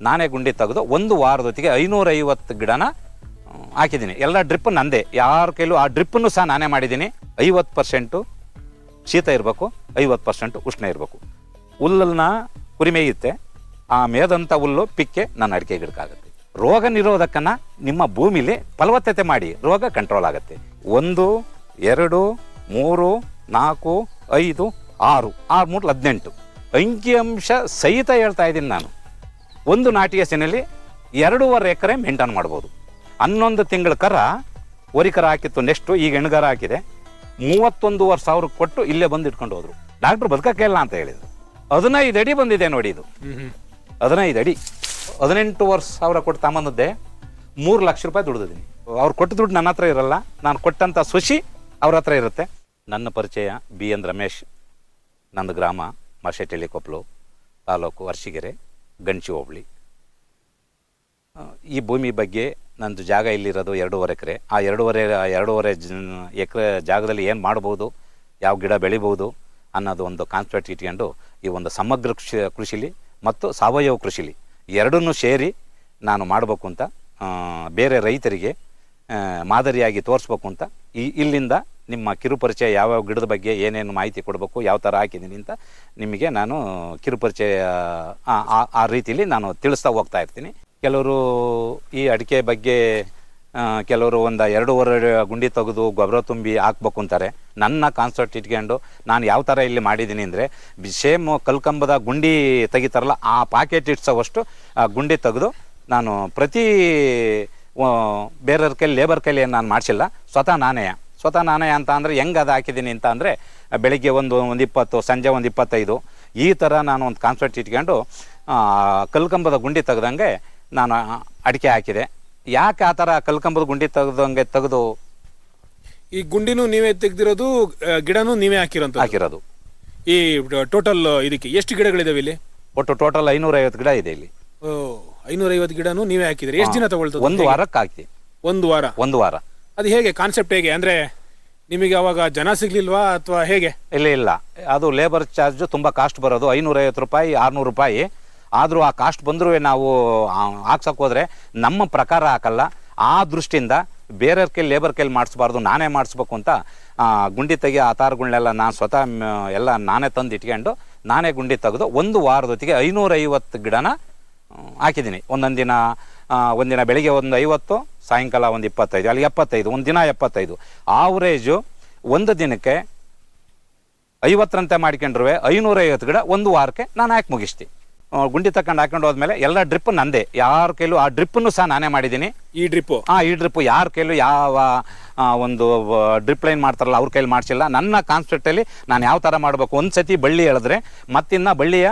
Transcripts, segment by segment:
ನಾನೇ ಗುಂಡಿ ತೆಗೆದು 1 ವಾರದೊತ್ತಿಗೆ 550 ಗಿಡನ ಹಾಕಿದ್ದೀನಿ. ಎಲ್ಲ ಡ್ರಿಪ್ ನಂದೇ, ಯಾರ ಕೈಲೂ ಆ ಡ್ರಿಪ್ಪನ್ನು ಸಹ ನಾನೇ ಮಾಡಿದ್ದೀನಿ. 50% ಶೀತ ಇರಬೇಕು, 50% ಉಷ್ಣ ಇರಬೇಕು. ಹುಲ್ಲನ್ನ ಕುರಿ ಮೇಯುತ್ತೆ, ಆ ಮೇದಂಥ ಹುಲ್ಲು ಪಿಕ್ಕೆ ನನ್ನ ಅಡಿಕೆ ಗಿಡಕ್ಕಾಗುತ್ತೆ. ರೋಗ ನಿರೋಧಕನ ನಿಮ್ಮ ಭೂಮಿಲಿ ಫಲವತ್ತತೆ ಮಾಡಿ, ರೋಗ ಕಂಟ್ರೋಲ್ ಆಗುತ್ತೆ. 1 2 3 4 5 6 6 3 18 ಅಂಕಿಅಂಶ ಸಹಿತ ಹೇಳ್ತಾ ಇದ್ದೀನಿ ನಾನು. ಒಂದು ನಾಟಿ ಹಸಿನಲ್ಲಿ 2.5 ಎಕರೆ ಮೇಂಟೈನ್ ಮಾಡ್ಬೋದು. 11 ತಿಂಗಳ ಕರ ಕರ ಹಾಕಿತ್ತು. ನೆಕ್ಸ್ಟು ಈಗ ಹೆಣ್ಗರ ಹಾಕಿದೆ. 31,500 ಕೊಟ್ಟು ಇಲ್ಲೇ ಬಂದು ಇಟ್ಕೊಂಡು ಹೋದ್ರು. ಡಾಕ್ಟ್ರು ಬದುಕಕ್ಕೆ ಇಲ್ಲ ಅಂತ ಹೇಳಿದ್ರು. 15 ಅಡಿ ಬಂದಿದೆ ನೋಡಿ ಇದು. 15 ಅಡಿ 18,500 ಕೊಟ್ಟು ತಗೊಂಬಂದದ್ದೆ. 3 ಲಕ್ಷ ರೂಪಾಯಿ ದುಡ್ದಿದ್ದೀನಿ. ಅವ್ರು ಕೊಟ್ಟು ದುಡ್ಡು ನನ್ನ ಹತ್ರ ಇರಲ್ಲ, ನಾನು ಕೊಟ್ಟಂಥ ಸುಶಿ ಅವ್ರ ಹತ್ರ ಇರುತ್ತೆ. ನನ್ನ ಪರಿಚಯ BN ರಮೇಶ್, ನಂದು ಗ್ರಾಮ ಮಾರ್ಶೆಟ್ಟಳ್ಳಿ ಕೊಪ್ಪಲು, ತಾಲೂಕು ಅರಸೀಕೆರೆ, ಗಂಚಿ ಹೋಬಳಿ. ಈ ಭೂಮಿ ಬಗ್ಗೆ ನಂದು ಜಾಗ ಇಲ್ಲಿರೋದು 2.5 ಎಕರೆ. ಆ 2.5 ಎಕರೆ ಜಾಗದಲ್ಲಿ ಏನು ಮಾಡ್ಬೋದು, ಯಾವ ಗಿಡ ಬೆಳಿಬೋದು ಅನ್ನೋದು ಒಂದು ಕಾನ್ಸೆಪ್ಟ್ ಇಟ್ಕೊಂಡು ಈ ಒಂದು ಸಮಗ್ರ ಕೃಷಿಲಿ ಮತ್ತು ಸಾವಯವ ಕೃಷಿಲಿ ಎರಡನ್ನೂ ಸೇರಿ ನಾನು ಮಾಡಬೇಕು ಅಂತ, ಬೇರೆ ರೈತರಿಗೆ ಮಾದರಿಯಾಗಿ ತೋರಿಸ್ಬೇಕು ಅಂತ ಇಲ್ಲಿಂದ ನಿಮ್ಮ ಕಿರುಪರಿಚಯ ಯಾವ್ಯಾವ ಗಿಡದ ಬಗ್ಗೆ ಏನೇನು ಮಾಹಿತಿ ಕೊಡಬೇಕು, ಯಾವ ಥರ ಹಾಕಿದ್ದೀನಿ ಅಂತ ನಿಮಗೆ ನಾನು ಕಿರುಪರಿಚಯ ಆ ರೀತಿಯಲ್ಲಿ ನಾನು ತಿಳಿಸ್ತಾ ಹೋಗ್ತಾ ಇರ್ತೀನಿ. ಕೆಲವರು ಈ ಅಡಿಕೆ ಬಗ್ಗೆ ಕೆಲವರು ಒಂದು 2.5 ಗುಂಡಿ ತೆಗೆದು ಗೊಬ್ಬರ ತುಂಬಿ ಹಾಕ್ಬೇಕು ಅಂತಾರೆ. ನನ್ನ ಕಾನ್ಸೆಪ್ಟ್ ಇಟ್ಕೊಂಡು ನಾನು ಯಾವ ಥರ ಇಲ್ಲಿ ಮಾಡಿದ್ದೀನಿ ಅಂದರೆ, ಸೇಮ್ ಕಲ್ಕಂಬದ ಗುಂಡಿ ತೆಗಿತಾರಲ್ಲ ಆ ಪಾಕೆಟ್ ಇಡ್ಸೋವಷ್ಟು ಗುಂಡಿ ತೆಗೆದು ನಾನು ಪ್ರತಿ ಬೇರೆಯವ್ರ ಕೈಲಿ ಲೇಬರ್ ಕೈಲಿ ಏನು ನಾನು ಮಾಡಿಸಿಲ್ಲ, ಸ್ವತಃ ನಾನೇ ಅಂತ ಅಂದರೆ ಹೆಂಗೆ ಅದು ಹಾಕಿದ್ದೀನಿ ಅಂತ ಅಂದರೆ, ಬೆಳಿಗ್ಗೆ ಒಂದು 20, ಸಂಜೆ ಒಂದು 25 ಈ ಥರ ನಾನು ಒಂದು ಕಾನ್ಸೆಪ್ಟ್ ಇಟ್ಕೊಂಡು ಕಲ್ಕಂಬದ ಗುಂಡಿ ತೆಗ್ದಂಗೆ ನಾನು ಅಡಿಕೆ ಹಾಕಿದೆ. ಯಾಕೆ ಆ ಥರ ಕಲ್ಕಂಬದ ಗುಂಡಿ ತೆಗೆದು ಈ ಗುಂಡಿನೂ ನೀವೇ ತೆಗೆದಿರೋದು, ಗಿಡನೂ ನೀವೇ ಹಾಕಿರೋದು? ಈ ಟೋಟಲ್ ಇದಕ್ಕೆ ಎಷ್ಟು ಗಿಡಗಳಿದಾವೆ ಇಲ್ಲಿ? ಒಟ್ಟು ಟೋಟಲ್ 550 ಗಿಡ ಇದೆ ಇಲ್ಲಿ. 550 ಗಿಡನೂ ನೀವೇ ಹಾಕಿದ್ರಿ. ಎಷ್ಟು ದಿನ ತಗೊಳ್ತದೆ? 1 ವಾರಕ್ಕೆ ಹಾಕಿ. 1 ವಾರ. ಅದು ಹೇಗೆ ಕಾನ್ಸೆಪ್ಟ್ ಹೇಗೆ ಅಂದರೆ, ನಿಮಗೆ ಅವಾಗ ಜನ ಸಿಗ್ಲಿಲ್ವಾ ಅಥವಾ ಹೇಗೆ? ಇಲ್ಲ, ಅದು ಲೇಬರ್ ಚಾರ್ಜ್ ತುಂಬ ಕಾಸ್ಟ್ ಬರೋದು. 550 ರೂಪಾಯಿ 600 ರೂಪಾಯಿ. ಆದರೂ ಆ ಕಾಸ್ಟ್ ಬಂದರೂ ನಾವು ಹಾಕ್ಸೋಕೆ ಹೋದರೆ ನಮ್ಮ ಪ್ರಕಾರ ಹಾಕಲ್ಲ. ಆ ದೃಷ್ಟಿಯಿಂದ ಬೇರೆಯವ್ರ ಕೈಲಿ ಲೇಬರ್ ಕೈಲಿ ಮಾಡಿಸ್ಬಾರ್ದು, ನಾನೇ ಮಾಡಿಸ್ಬೇಕು ಅಂತ ಗುಂಡಿ ತೆಗಿ ಆ ತಾರಗಳನ್ನೆಲ್ಲ ನಾನು ಸ್ವತಃ ಎಲ್ಲ ನಾನೇ ತಂದು ಇಟ್ಕೊಂಡು ನಾನೇ ಗುಂಡಿ ತೆಗೆದು 1 ವಾರದೊತ್ತಿಗೆ 550 ಗಿಡನ ಹಾಕಿದ್ದೀನಿ. ಒಂದಿನ ಬೆಳಿಗ್ಗೆ ಒಂದು 50, ಸಾಯಂಕಾಲ ಒಂದು 25, ಅಲ್ಲಿ 75, ಒಂದು ದಿನ 75. ಆವ್ರೇಜು ಒಂದು ದಿನಕ್ಕೆ 50ರಂತೆ ಮಾಡ್ಕೊಂಡ್ರು 550 ಗಿಡ 1 ವಾರಕ್ಕೆ ನಾನು ಹಾಕಿ ಮುಗಿಸ್ತೀನಿ. ಗುಂಡಿ ತಕೊಂಡು ಹಾಕೊಂಡು ಹೋದ್ಮೇಲೆ ಎಲ್ಲ ಡ್ರಿಪ್ ನಂದೇ, ಯಾರ ಕೈಲೂ ಆ ಡ್ರಿಪ್ಪನ್ನು ಸಹ ನಾನೇ ಮಾಡಿದ್ದೀನಿ. ಈ ಡ್ರಿಪ್ಪು ಯಾರ ಕೈಲೂ ಯಾವ ಒಂದು ಡ್ರಿಪ್ ಲೈನ್ ಮಾಡ್ತಾರಲ್ಲ ಅವ್ರ ಕೈಲಿ ಮಾಡಿಸಿಲ್ಲ. ನನ್ನ ಕಾನ್ಸೆಪ್ಟಲ್ಲಿ ನಾನು ಯಾವ ಥರ ಮಾಡಬೇಕು, ಒಂದು ಸತಿ ಬಳ್ಳಿ ಎಳೆದ್ರೆ ಮತ್ತಿನ್ನ ಬಳ್ಳಿಯ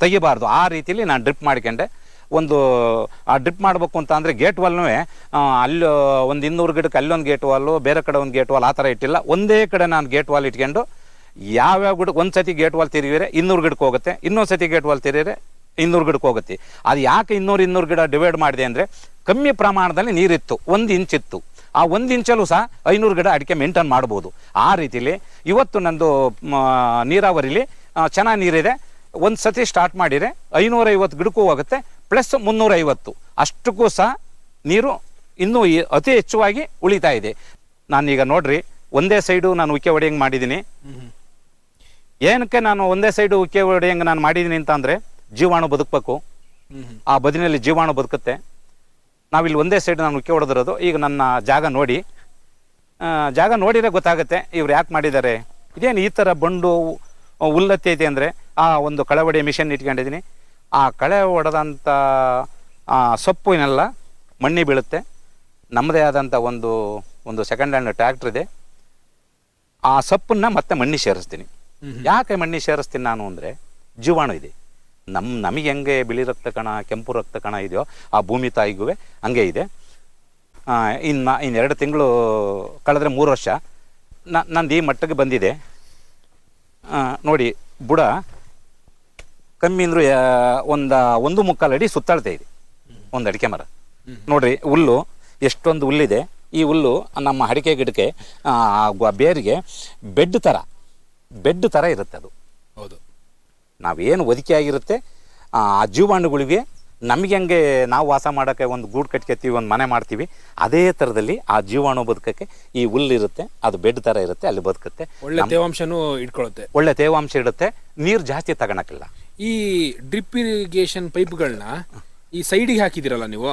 ತೆಗಿಬಾರ್ದು, ಆ ರೀತಿಯಲ್ಲಿ ನಾನು ಡ್ರಿಪ್ ಮಾಡ್ಕೊಂಡೆ. ಆ ಡ್ರಿಪ್ ಮಾಡಬೇಕು ಅಂತ ಅಂದರೆ ಗೇಟ್ ವಾಲ್ನೂ ಅಲ್ಲಿ ಒಂದು 200 ಗಿಡಕ್ಕೆ ಅಲ್ಲೊಂದು ಗೇಟ್ ವಾಲು, ಬೇರೆ ಕಡೆ ಒಂದು ಗೇಟ್ ವಾಲ್, ಆ ಥರ ಇಟ್ಟಿಲ್ಲ. ಒಂದೇ ಕಡೆ ನಾನು ಗೇಟ್ ವಾಲ್ ಇಟ್ಕೊಂಡು ಯಾವ್ಯಾವ ಗಿಡಕ್ಕೆ ಒಂದು ಸತಿ ಗೇಟ್ ವಾಲ್ ತಿರುಗಿದ್ರೆ 200 ಗಿಡಕ್ಕೆ ಹೋಗುತ್ತೆ, ಇನ್ನೊಂದು ಸತಿ ಗೇಟ್ ವಾಲ್ ತಿರುಗಿದ್ರೆ 200 ಗಿಡಕ್ಕೆ ಹೋಗುತ್ತೆ. ಅದು ಯಾಕೆ 200 ಗಿಡ ಡಿವೈಡ್ ಮಾಡಿದೆ ಅಂದರೆ, ಕಮ್ಮಿ ಪ್ರಮಾಣದಲ್ಲಿ ನೀರಿತ್ತು, 1 ಇಂಚ್ ಇತ್ತು. ಆ 1 ಇಂಚಲ್ಲೂ ಸಹ 500 ಗಿಡ ಅಡಿಕೆ ಮೇಂಟೈನ್ ಮಾಡ್ಬೋದು. ಆ ರೀತಿಲಿ ಇವತ್ತು ನಂದು ನೀರಾವರಿಲಿ ಚೆನ್ನಾಗಿ ನೀರಿದೆ. ಒಂದು ಸತಿ ಸ್ಟಾರ್ಟ್ ಮಾಡಿದರೆ 550 ಗಿಡಕ್ಕೂ ಹೋಗುತ್ತೆ, ಪ್ಲಸ್ 350 ಅಷ್ಟಕ್ಕೂ ಸಹ ನೀರು ಇನ್ನೂ ಅತಿ ಹೆಚ್ಚುವಾಗಿ ಉಳಿತಾ ಇದೆ. ನಾನೀಗ ನೋಡ್ರಿ, ಒಂದೇ ಸೈಡು ನಾನು ಉಕ್ಕೆ ಹೊಡೆಯಂಗೆ ಮಾಡಿದ್ದೀನಿ. ಏನಕ್ಕೆ ನಾನು ಒಂದೇ ಸೈಡು ಉಕ್ಕೆ ಹೊಡೆಯಂಗೆ ನಾನು ಮಾಡಿದ್ದೀನಿ ಅಂತ ಅಂದರೆ, ಜೀವಾಣು ಬದುಕಬೇಕು, ಆ ಬದಿನಲ್ಲಿ ಜೀವಾಣು ಬದುಕುತ್ತೆ. ನಾವಿಲ್ಲಿ ಒಂದೇ ಸೈಡ್ ನಾನು ಉಕ್ಕೆ ಹೊಡೆದಿರೋದು. ಈಗ ನನ್ನ ಜಾಗ ನೋಡಿದರೆ ಗೊತ್ತಾಗುತ್ತೆ ಇವ್ರು ಯಾಕೆ ಮಾಡಿದ್ದಾರೆ. ಇದೇನು ಈ ಥರ ಬಂಡು ಹುಲ್ಲತ್ತೈತೆ ಅಂದರೆ, ಆ ಒಂದು ಕಳೆ ಹೊಡೆಯ ಮಿಷನ್ ಇಟ್ಕೊಂಡಿದ್ದೀನಿ. ಆ ಕಳೆ ಹೊಡೆದಂಥ ಸೊಪ್ಪಿನೆಲ್ಲ ಮಣ್ಣಿ ಬೀಳುತ್ತೆ. ನಮ್ಮದೇ ಆದಂಥ ಒಂದು ಸೆಕೆಂಡ್ ಹ್ಯಾಂಡ್ ಟ್ರ್ಯಾಕ್ಟರ್ ಇದೆ. ಆ ಸೊಪ್ಪನ್ನು ಮತ್ತೆ ಮಣ್ಣಿ ಸೇರಿಸ್ತೀನಿ. ಯಾಕೆ ಮಣ್ಣಿ ಸೇರಿಸ್ತೀನಿ ನಾನು ಅಂದರೆ, ಜೀವಾಣು ಇದೆ. ನಮಗೆ ಹೆಂಗೆ ಬಿಳಿ ರಕ್ತ ಕಣ, ಕೆಂಪು ರಕ್ತ ಕಣ ಇದೆಯೋ, ಆ ಭೂಮಿ ತಾಯಿಗೂ ಹಂಗೆ ಇದೆ. ಇನ್ನು 2 ತಿಂಗಳು ಕಳೆದ್ರೆ 3 ವರ್ಷ ನಂದು ಈ ಮಟ್ಟಿಗೆ ಬಂದಿದೆ. ನೋಡಿ, ಬುಡ ಕಮ್ಮಿ ಅಂದರೂ ಒಂದು 1.25 ಅಡಿ ಸುತ್ತಾಳ್ತಾ ಇದೆ ಒಂದು ಅಡಿಕೆ ಮರ. ನೋಡ್ರಿ, ಹುಲ್ಲು ಎಷ್ಟೊಂದು ಹುಲ್ಲಿದೆ. ಈ ಹುಲ್ಲು ನಮ್ಮ ಅಡಿಕೆ ಗಿಡಕ್ಕೆ ಬೇರಿಗೆ ಬೆಡ್ ಥರ ಇರುತ್ತೆ. ಅದು ಹೌದು, ನಾವೇನು ಒದಿಕೆ ಆಗಿರುತ್ತೆ ಆ ಜೀವಾಣುಗಳಿಗೆ ನಮಗೆ ಹೆಂಗೆ ನಾವು ವಾಸ ಮಾಡೋಕ್ಕೆ ಒಂದು ಗೂಡು ಕಟ್ಕೊತೀವಿ, ಒಂದು ಮನೆ ಮಾಡ್ತೀವಿ, ಅದೇ ಥರದಲ್ಲಿ ಆ ಜೀವಾಣು ಬದುಕಕ್ಕೆ ಈ ಹುಲ್ಲಿರುತ್ತೆ, ಅದು ಬೆಡ್ ಥರ ಇರುತ್ತೆ, ಅಲ್ಲಿ ಬದುಕುತ್ತೆ. ಒಳ್ಳೆ ತೇವಾಂಶನೂ ಇಟ್ಕೊಳ್ಳುತ್ತೆ. ಒಳ್ಳೆ ತೇವಾಂಶ ಇಡುತ್ತೆ, ನೀರು ಜಾಸ್ತಿ ತಗೊಳಕ್ಕಿಲ್ಲ. ಈ ಡ್ರಿಪ್ ಇರಿಗೇಷನ್ ಪೈಪ್ಗಳನ್ನ ಈ ಸೈಡಿಗೆ ಹಾಕಿದಿರಲ್ಲ ನೀವು,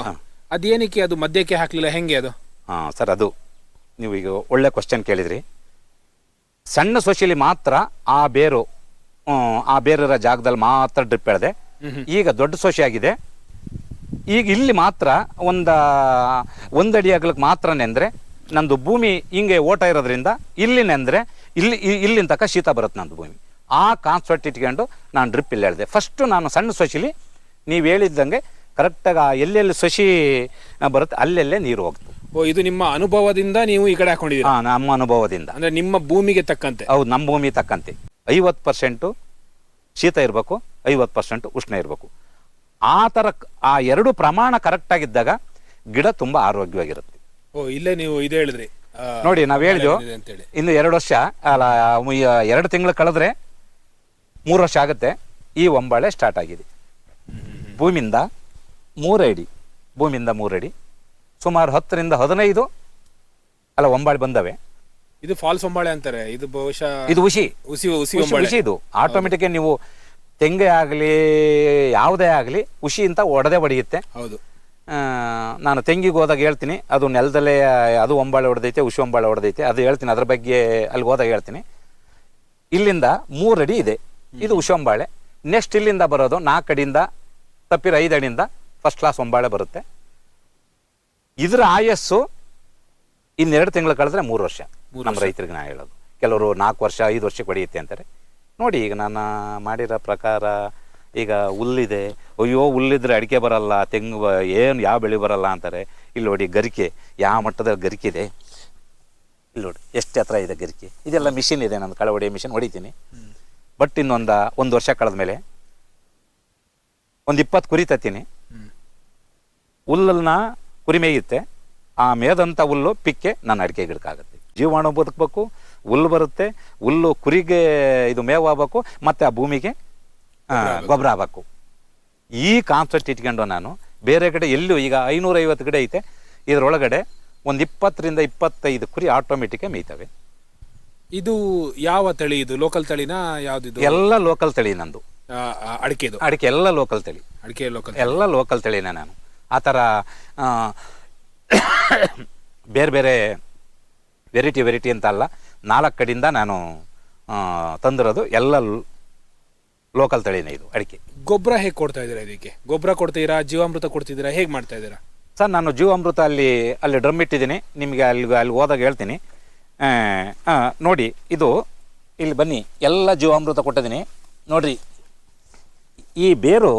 ಅದೇನಕ್ಕೆ ಅದು ಮಧ್ಯಕ್ಕೆ ಹಾಕ್ಲಿಲ್ಲ, ಹೆಂಗೆ ಅದು? ಹಾಂ ಸರ್, ಅದು ನೀವು ಈಗ ಒಳ್ಳೆ ಕ್ವಶನ್ ಕೇಳಿದ್ರಿ. ಸಣ್ಣ ಸೊಸಿಲಿ ಮಾತ್ರ ಆ ಬೇರಿರೋ ಜಾಗದಲ್ಲಿ ಮಾತ್ರ ಡ್ರಿಪ್ ಎಳೆದೆ. ಈಗ ದೊಡ್ಡ ಸೊಸೆ ಆಗಿದೆ, ಈಗ ಇಲ್ಲಿ ಮಾತ್ರ ಒಂದಡಿ ಅಗಲಕ್ಕೆ ಮಾತ್ರ ನೆಂದರೆ ನಂದು ಭೂಮಿ ಹಿಂಗೆ ಓಟ ಇರೋದ್ರಿಂದ ಇಲ್ಲಿ ನೆಂದರೆ ಇಲ್ಲಿನ ತನಕ ಶೀತ ಬರುತ್ತೆ ನಂದು ಭೂಮಿ. ಆ ಕಾನ್ಸೆಪ್ಟ್ ಇಟ್ಕೊಂಡು ನಾನು ಡ್ರಿಪ್ ಇಲ್ಲಿ ಹೇಳಿದೆ. ಫಸ್ಟು ನಾನು ಸಣ್ಣ ಸೊಸಿಲಿ ನೀವು ಹೇಳಿದ್ದಂಗೆ ಕರೆಕ್ಟಾಗಿ ಎಲ್ಲೆಲ್ಲಿ ಸೊಸಿ ಬರುತ್ತೆ ಅಲ್ಲೆಲ್ಲೇ ನೀರು ಹೋಗ್ತು. ಓ, ಇದು ನಿಮ್ಮ ಅನುಭವದಿಂದ ನೀವು ಈ ಕಡೆ ಹಾಕೊಂಡಿದ್ದೀರಿ? ಹಾಂ, ನಮ್ಮ ಅನುಭವದಿಂದ. ಅಂದ್ರೆ ನಿಮ್ಮ ಭೂಮಿಗೆ ತಕ್ಕಂತೆ? ಹೌದು, ನಮ್ಮ ಭೂಮಿ ತಕ್ಕಂತೆ 50% ಶೀತ ಇರಬೇಕು, 50% ಉಷ್ಣ ಇರಬೇಕು. ಆ ಥರ ಆ ಎರಡು ಪ್ರಮಾಣ ಕರೆಕ್ಟಾಗಿದ್ದಾಗ ಗಿಡ ತುಂಬ ಆರೋಗ್ಯವಾಗಿರುತ್ತೆ. ಓ, ಇಲ್ಲೇ ನೀವು ಇದೇ ಹೇಳಿದ್ರಿ ನೋಡಿ. ನಾವು ಹೇಳಿದ್ವು ಇನ್ನು 2 ವರ್ಷ ಅಲ್ಲ, 2 ತಿಂಗಳು ಕಳೆದ್ರೆ 3 ವರ್ಷ ಆಗುತ್ತೆ. ಈ ಒಂಬಾಳೆ ಸ್ಟಾರ್ಟ್ ಆಗಿದೆ. ಭೂಮಿಯಿಂದ 3 ಅಡಿ, ಭೂಮಿಯಿಂದ 3 ಅಡಿ, ಸುಮಾರು 10ರಿಂದ 15 ಒಂಬಾಳೆ ಬಂದವೆ. ಇದು ಫಾಲ್ಸ್ ಒಂಬಾಳೆ ಅಂತಾರೆ. ಇದು ಬಹುಶಃ ಇದು ಹುಸಿ ಇದು ಆಟೋಮೆಟಿಕ್. ನೀವು ತೆಂಗೆ ಆಗಲಿ ಯಾವುದೇ ಆಗಲಿ ಹುಸಿ ಅಂತ ಒಡೆದೇ ಹೊಡೆಯುತ್ತೆ. ಹೌದು. ನಾನು ತೆಂಗಿಗೆ ಹೋದಾಗ ಹೇಳ್ತೀನಿ, ಅದು ನೆಲದಲ್ಲೇ ಅದು ಒಂಬಾಳೆ ಹೊಡೆದೈತೆ, ಹುಸಿ ಒಂಬಾಳೆ ಹೊಡೆದೈತೆ, ಅದು ಹೇಳ್ತೀನಿ. ಅದ್ರ ಬಗ್ಗೆ ಅಲ್ಲಿ ಹೋದಾಗ ಹೇಳ್ತೀನಿ. ಇಲ್ಲಿಂದ 3 ಅಡಿ ಇದೆ, ಇದು ಹುಸಿ ಒಂಬಾಳೆ. ನೆಕ್ಸ್ಟ್ ಇಲ್ಲಿಂದ ಬರೋದು 4 ಅಡಿಯಿಂದ ತಪ್ಪಿರ 5 ಅಡಿಯಿಂದ ಫಸ್ಟ್ ಕ್ಲಾಸ್ ಒಂಬಾಳೆ ಬರುತ್ತೆ. ಇದರ ಆಯಸ್ಸು ಇನ್ನು 2 ತಿಂಗಳು ಕಳೆದ್ರೆ 3 ವರ್ಷ. ನಮ್ಮ ರೈತರಿಗೆ ನಾನು ಹೇಳೋದು. ಕೆಲವರು 4 ವರ್ಷ 5 ವರ್ಷಕ್ಕೆ ಹೊಡೆಯುತ್ತೆ ಅಂತಾರೆ. ನೋಡಿ, ಈಗ ನಾನು ಮಾಡಿರೋ ಪ್ರಕಾರ ಈಗ ಹುಲ್ಲಿದೆ, ಅಯ್ಯೋ ಹುಲ್ಲಿದ್ರೆ ಅಡಿಕೆ ಬರಲ್ಲ, ತೆಂಗು ಏನು ಯಾವ ಬೆಳೆ ಬರಲ್ಲ ಅಂತಾರೆ. ಇಲ್ಲಿ ನೋಡಿ ಗರಿಕೆ ಯಾವ ಮಟ್ಟದಲ್ಲಿ ಗರಿಕೆ ಇಲ್ಲಿ ನೋಡಿ ಎಷ್ಟು ಹತ್ರ ಇದೆ ಗರಿಕೆ. ಇದೆಲ್ಲ ಮಿಷಿನ್ ಇದೆ, ನನ್ನ ಕಳೆ ಹೊಡೆಯೋ ಮಿಷಿನ್ ಹೊಡಿತೀನಿ. ಬಟ್ ಒಂದು ವರ್ಷ ಕಳೆದ ಮೇಲೆ ಒಂದು 20 ಕುರಿ ತತ್ತೀನಿ. ಹುಲ್ಲನ್ನ ಕುರಿ ಮೇಯುತ್ತೆ, ಆ ಮೇದಂಥ ಹುಲ್ಲು ಪಿಕ್ಕೆ ನನ್ನ ಅಡಿಕೆ ಗಿಡಕ್ಕಾಗುತ್ತೆ. ಜೀವಾಣು ಬದುಕಬೇಕು, ಹುಲ್ಲು ಬರುತ್ತೆ, ಹುಲ್ಲು ಕುರಿಗೆ ಇದು ಮೇವು ಆಗಬೇಕು, ಮತ್ತು ಆ ಭೂಮಿಗೆ ಗೊಬ್ಬರ ಆಗಬೇಕು. ಈ ಕಾನ್ಸೆಪ್ಟ್ ಇಟ್ಕೊಂಡು ನಾನು ಬೇರೆ ಕಡೆ ಎಲ್ಲೂ ಈಗ 550 ಗಿಡ ಐತೆ, ಇದರೊಳಗಡೆ ಒಂದು 20ರಿಂದ 25 ಕುರಿ ಆಟೋಮೆಟಿಕ್ ಮೇಯ್ತವೆ. ಇದು ಯಾವ ತಳಿ? ಇದು ಲೋಕಲ್ ತಳಿನ ಯಾವ್ದು? ಎಲ್ಲ ಲೋಕಲ್ ತಳಿ ನಂದು. ಅಡಿಕೆ ಎಲ್ಲ ಲೋಕಲ್ ತಳಿ, ಎಲ್ಲ ಲೋಕಲ್ ತಳಿನೇ ನಾನು. ಆ ಥರ ಬೇರೆ ಬೇರೆ ವೆರೈಟಿ ಅಂತ ಅಲ್ಲ, 4 ಕಡೆಯಿಂದ ನಾನು ತಂದಿರೋದು ಎಲ್ಲ ಲೋಕಲ್ ತಳಿನೇ ಇದು ಅಡಿಕೆ. ಗೊಬ್ಬರ ಹೇಗೆ ಕೊಡ್ತಾ ಇದ್ದೀರಾ ಇದಕ್ಕೆ? ಗೊಬ್ಬರ ಕೊಡ್ತೀರಾ, ಜೀವಾಮೃತ ಕೊಡ್ತಿದ್ದೀರಾ, ಹೇಗೆ ಮಾಡ್ತಾ ಇದ್ದೀರಾ? ಸರ್, ನಾನು ಜೀವಾಮೃತ ಅಲ್ಲಿ ಡ್ರಮ್ ಇಟ್ಟಿದ್ದೀನಿ, ನಿಮಗೆ ಅಲ್ಲಿ ಹೋದಾಗ ಹೇಳ್ತೀನಿ. ನೋಡಿ, ಇದು ಇಲ್ಲಿ ಬನ್ನಿ, ಎಲ್ಲ ಜೀವಾಮೃತ ಕೊಟ್ಟಿದ್ದೀನಿ ನೋಡ್ರಿ. ಈ ಬೇರು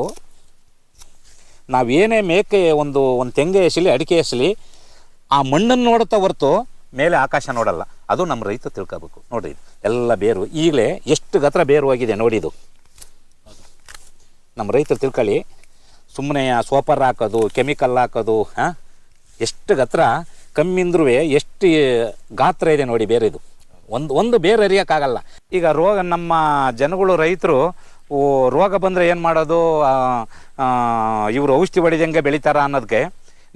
ನಾವೇನೇ ಮೇಕೆ ಒಂದು ತೆಂಗೆ ಎಸಲಿ, ಅಡಿಕೆ ಎಸಲಿ, ಆ ಮಣ್ಣನ್ನು ನೋಡುತ್ತಾ ಹೊರತು ಮೇಲೆ ಆಕಾಶ ನೋಡಲ್ಲ. ಅದು ನಮ್ಮ ರೈತ ತಿಳ್ಕೋಬೇಕು. ನೋಡಿರಿ, ಎಲ್ಲ ಬೇರು ಈಗಲೇ ಎಷ್ಟು ಗತ್ರ ಬೇರು ಹೋಗಿದೆ ನೋಡಿ. ಇದು ನಮ್ಮ ರೈತರು ತಿಳ್ಕೊಳ್ಳಿ. ಸುಮ್ಮನೆ ಸೋಪರ್ ಹಾಕೋದು, ಕೆಮಿಕಲ್ ಹಾಕೋದು, ಎಷ್ಟು ಗತ್ರ ಕಮ್ಮಿಂದ್ರೂ ಎಷ್ಟು ಗಾತ್ರ ಇದೆ ನೋಡಿ ಬೇರೆ. ಇದು ಒಂದು ಬೇರೆ ಅರಿಯೋಕ್ಕಾಗಲ್ಲ. ಈಗ ರೋಗ ನಮ್ಮ ಜನಗಳು ರೈತರು ರೋಗ ಬಂದರೆ ಏನು ಮಾಡೋದು, ಇವರು ಔಷಧಿ ಹೊಡಿದಂಗೆ ಬೆಳಿತಾರ ಅನ್ನೋದಕ್ಕೆ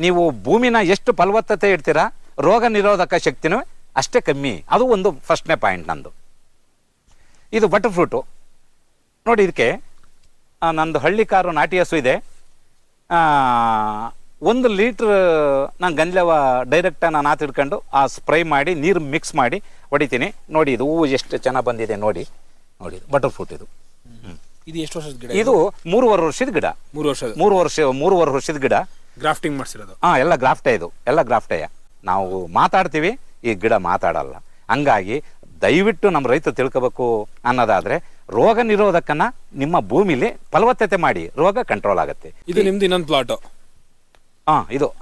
ನೀವು ಭೂಮಿನ ಎಷ್ಟು ಫಲವತ್ತತೆ ಇಡ್ತೀರಾ, ರೋಗ ನಿರೋಧಕ ಶಕ್ತಿನೂ ಅಷ್ಟೇ ಕಮ್ಮಿ. ಅದು ಒಂದು ಫಸ್ಟ್ನೇ ಪಾಯಿಂಟ್ ನಂದು. ಇದು ಬಟರ್ ಫ್ರೂಟು ನೋಡಿ. ಇದಕ್ಕೆ ನಂದು ಹಳ್ಳಿ ಕಾರು ನಾಟಿ ಹಸು ಇದೆ. 1 ಲೀಟ್ರ್ ನಾನು ಗಂಜಲವ ಡೈರೆಕ್ಟಾಗಿ ನಾನು ಹಿಡ್ಕೊಂಡು ಆ ಸ್ಪ್ರೈ ಮಾಡಿ ನೀರು ಮಿಕ್ಸ್ ಮಾಡಿ ಹೊಡಿತೀನಿ. ನೋಡಿ, ಇದು ಹೂವು ಎಷ್ಟು ಚೆನ್ನಾಗಿ ಬಂದಿದೆ ನೋಡಿ. ಬಟರ್ ಫ್ರೂಟ್ ಇದು. ಇದು ಎಷ್ಟು ವರ್ಷದ ಗಿಡ? ಇದು 3.5 ವರ್ಷದ ಗಿಡ. 3.5 ವರ್ಷದ ಗಿಡ. ಗ್ರಾಫ್ಟಿಂಗ್ ಮಾಡಿಸಿರೋದು? ಎಲ್ಲ ಗ್ರಾಫ್ಟೇ. ಇದು ಎಲ್ಲ ಗ್ರಾಫ್ಟೇ. ನಾವು ಮಾತಾಡ್ತೀವಿ, ಈ ಗಿಡ ಮಾತಾಡಲ್ಲ. ಹಂಗಾಗಿ ದಯವಿಟ್ಟು ನಮ್ಮ ರೈತರು ತಿಳ್ಕೋಬೇಕು ಅನ್ನೋದಾದ್ರೆ, ರೋಗ ನಿರೋಧಕನ ನಿಮ್ಮ ಭೂಮಿಲಿ ಫಲವತ್ತತೆ ಮಾಡಿ, ರೋಗ ಕಂಟ್ರೋಲ್ ಆಗುತ್ತೆ. ಇದು ನಿಮ್ದು ಇನ್ನೊಂದು ಪ್ಲಾಟು?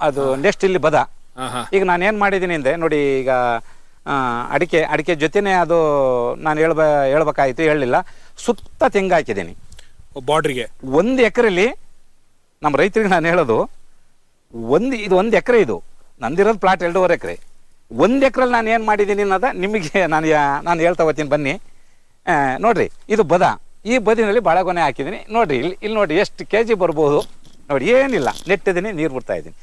ಅದು ನೆಕ್ಸ್ಟ್ ಇಲ್ಲಿ ಬದ. ಈಗ ನಾನು ಏನು ಮಾಡಿದ್ದೀನಿ ಅಂದರೆ ನೋಡಿ, ಈಗ ಅಡಿಕೆ ಜೊತೆನೇ ಅದು ನಾನು ಹೇಳ್ಬೇಕಾಯ್ತು, ಹೇಳಲಿಲ್ಲ. ಸುತ್ತ ತೆಂಗು ಹಾಕಿದ್ದೀನಿ ಬಾರ್ಡ್ರಿಗೆ. 1 ಎಕರೆಲಿ ನಮ್ಮ ರೈತರಿಗೆ ನಾನು ಹೇಳೋದು, ಇದು 1 ಎಕರೆ. ಇದು ನಂದಿರೋದು ಪ್ಲಾಟ್ 2.5 ಎಕರೆ. 1 ಎಕರೆಲ್ಲಿ ನಾನು ಏನು ಮಾಡಿದ್ದೀನಿ ಅನ್ನೋದ ನಿಮಗೆ ನಾನು ಹೇಳ್ತಾ ಹೋಗ್ತೀನಿ ಬನ್ನಿ. ನೋಡ್ರಿ, ಇದು ಬದ. ಈ ಬದಿನಲ್ಲಿ ಬಾಳೆಗೊನೆ ಹಾಕಿದ್ದೀನಿ ನೋಡ್ರಿ. ಇಲ್ಲಿ ನೋಡಿ ಎಷ್ಟು kg ಬರ್ಬೋದು ನೋಡಿ ಏನಿಲ್ಲ, ನೆಟ್ಟಿದ್ದೀನಿ, ನೀರು ಬಿಡ್ತಾ ಇದ್ದೀನಿ.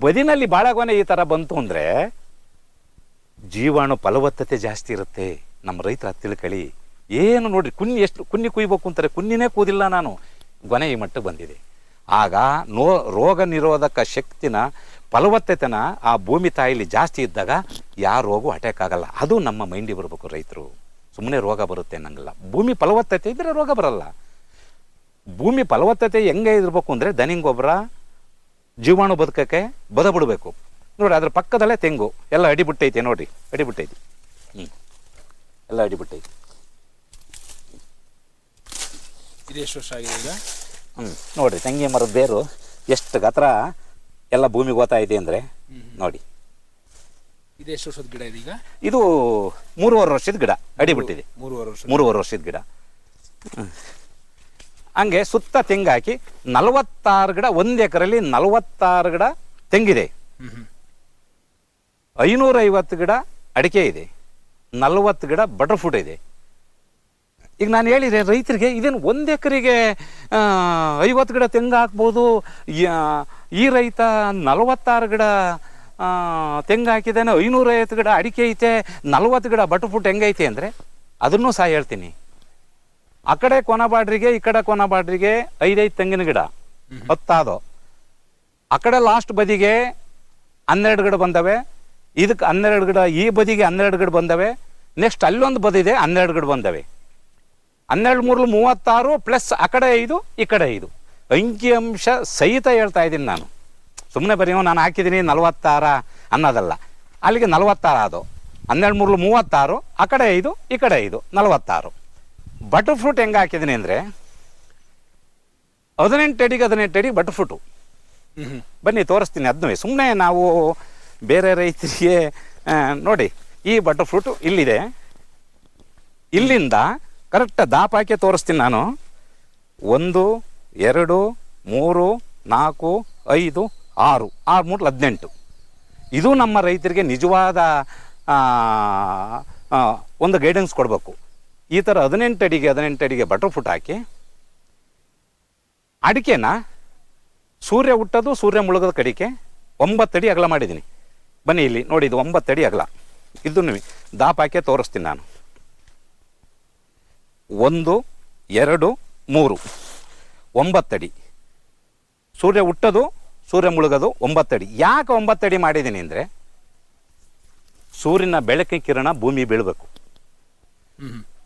ಬದಿನಲ್ಲಿ ಬಾಳೆಗೊನೆ ಈ ಥರ ಬಂತು ಅಂದರೆ ಜೀವಾಣು ಫಲವತ್ತತೆ ಜಾಸ್ತಿ ಇರುತ್ತೆ. ನಮ್ಮ ರೈತರ ತಿಳ್ಕಳಿ. ಏನು ನೋಡ್ರಿ, ಕುನ್ನಿ ಕುಯ್ಬೇಕು ಅಂತಾರೆ, ಕುನ್ನಿನೇ ಕೂದಿಲ್ಲ ನಾನು, ಗೊನೆ ಈ ಮಟ್ಟಕ್ಕೆ ಬಂದಿದೆ. ಆಗ ರೋಗ ನಿರೋಧಕ ಶಕ್ತಿನ, ಫಲವತ್ತತೆನ ಆ ಭೂಮಿ ತಾಯಿಲಿ ಜಾಸ್ತಿ ಇದ್ದಾಗ ಯಾವ ರೋಗವು ಅಟ್ಯಾಕ್ ಆಗಲ್ಲ. ಅದು ನಮ್ಮ ಮೈಂಡಿಗೆ ಬರಬೇಕು. ರೈತರು ಸುಮ್ಮನೆ ರೋಗ ಬರುತ್ತೆ ಅನ್ನಂಗಿಲ್ಲ. ಭೂಮಿ ಫಲವತ್ತತೆ ಇದ್ದರೆ ರೋಗ ಬರಲ್ಲ. ಭೂಮಿ ಫಲವತ್ತತೆ ಹೆಂಗೆ ಇರಬೇಕು ಅಂದರೆ ದನಿಂಗ್ ಗೊಬ್ಬರ, ಜೀವಾಣು ಬದುಕಕ್ಕೆ ಬಿಡಬೇಕು. ನೋಡಿ ಅದ್ರ ಪಕ್ಕದಲ್ಲೇ ತೆಂಗು ಎಲ್ಲ ಅಡಿಬಿಟ್ಟೈತೆ, ನೋಡಿರಿ ಅಡಿಬಿಟ್ಟೈತಿ. ಎಲ್ಲ ಅಡಿಬಿಟ್ಟೈತಿ. ಇದು ಎಷ್ಟು ವರ್ಷ ಆಗಿದೆ ಈಗ? ನೋಡಿರಿ ತೆಂಗಿನ ಮರದ ಬೇರು ಎಷ್ಟು ಗಾತ್ರ ಎಲ್ಲ ಭೂಮಿಗೆ ಹೋಗ್ತಾ ಇದೆ ಅಂದರೆ ನೋಡಿ. ಇದು ಎಷ್ಟು ವರ್ಷದ ಗಿಡ ಇದೆ ಈಗ? ಇದು 3.5 ವರ್ಷದ ಗಿಡ, ಅಡಿಬಿಟ್ಟಿದೆ. 3.5 ವರ್ಷದ ಗಿಡ. ಹಂಗೆ ಸುತ್ತ ತೆಂಗು ಹಾಕಿ 46 ಗಿಡ, 1 ಎಕರೆಯಲ್ಲಿ 46 ಗಿಡ ತೆಂಗಿದೆ, 550 ಗಿಡ ಅಡಿಕೆ ಇದೆ, 40 ಗಿಡ ಬಟರ್ ಫ್ರೂಟ್ ಇದೆ. ಈಗ ನಾನು ಹೇಳಿದೆ ರೈತರಿಗೆ, ಇದೇನು 1 ಎಕರೆಗೆ 50 ಗಿಡ ತೆಂಗು ಹಾಕ್ಬೋದು, ಈ ರೈತ 46 ಗಿಡ ತೆಂಗು ಹಾಕಿದ್ದಾನೆ, 550 ಗಿಡ ಅಡಿಕೆ ಐತೆ, 40 ಗಿಡ ಬಟರ್ ಫ್ರೂಟ್ ಹೆಂಗೈತೆ ಅಂದರೆ ಅದನ್ನೂ ಸಹ ಹೇಳ್ತೀನಿ. ಆ ಕಡೆ ಕೊನ ಬಾಡ್ರಿಗೆ, ಈ ಕಡೆ ಕೊನ ಬಾಡ್ರಿಗೆ 5 ತೆಂಗಿನ ಗಿಡ 10 ಆ ಕಡೆ ಲಾಸ್ಟ್ ಬದಿಗೆ 12 ಗಿಡ ಬಂದವೆ, ಇದಕ್ಕೆ 12 ಗಿಡ, ಈ ಬದಿಗೆ 12 ಗಿಡ ಬಂದವೆ, ನೆಕ್ಸ್ಟ್ ಅಲ್ಲೊಂದು ಬದಿದೆ 12 ಗಿಡ ಬಂದವೆ. 12 3 36 ಪ್ಲಸ್ ಆ ಕಡೆ 5 ಈ ಕಡೆ 5 ಅಂಕಿಅಂಶ ಸಹಿತ ಹೇಳ್ತಾ ಇದ್ದೀನಿ ನಾನು. ಸುಮ್ಮನೆ ಬರೀ ನಾನು ಹಾಕಿದ್ದೀನಿ 46 ಅನ್ನೋದಲ್ಲ. ಅಲ್ಲಿಗೆ 46 ಅದು 12 3 36, ಆ ಕಡೆ 5 ಈ ಕಡೆ 5 46. ಬಟರ್ ಫ್ರೂಟ್ ಹೆಂಗೆ ಹಾಕಿದ್ದೀನಿ ಅಂದರೆ 18 ಅಡಿಗೆ ಬಟರ್ ಫ್ರೂಟು. ಬನ್ನಿ ತೋರಿಸ್ತೀನಿ ಅದನ್ನೇ. ಸುಮ್ಮನೆ ನಾವು ಬೇರೆ ರೈತರಿಗೆ ನೋಡಿ, ಈ ಬಟರ್ ಫ್ರೂಟು ಇಲ್ಲಿದೆ, ಇಲ್ಲಿಂದ ಕರೆಕ್ಟ್ ದಾಪ ಹಾಕಿ ತೋರಿಸ್ತೀನಿ ನಾನು. 1 2 3 4 5 6 6 3 18. ಇದು ನಮ್ಮ ರೈತರಿಗೆ ನಿಜವಾದ ಒಂದು ಗೈಡೆನ್ಸ್ ಕೊಡಬೇಕು. ಈ ಥರ 18 ಅಡಿಗೆ ಬಟರ್ ಫ್ರೂಟ್ ಹಾಕಿ ಅಡಿಕೆನ ಸೂರ್ಯ ಹುಟ್ಟೋದು ಸೂರ್ಯ ಮುಳುಗೋದು ಕಡಿಕೆ 9 ಅಡಿ ಅಗಲ ಮಾಡಿದ್ದೀನಿ. ಬನ್ನಿ ಇಲ್ಲಿ ನೋಡಿ, ಇದು 9 ಅಡಿ ಅಗಲ. ಇದನ್ನು ದಾಪ ಹಾಕಿ ತೋರಿಸ್ತೀನಿ ನಾನು. 1 2 3 9 ಅಡಿ. ಸೂರ್ಯ ಹುಟ್ಟೋದು ಸೂರ್ಯ ಮುಳುಗೋದು 9 ಅಡಿ. ಯಾಕೆ 9 ಅಡಿ ಮಾಡಿದ್ದೀನಿ ಅಂದರೆ ಸೂರ್ಯನ ಬೆಳಕಿನ ಕಿರಣ ಭೂಮಿ ಬೀಳಬೇಕು.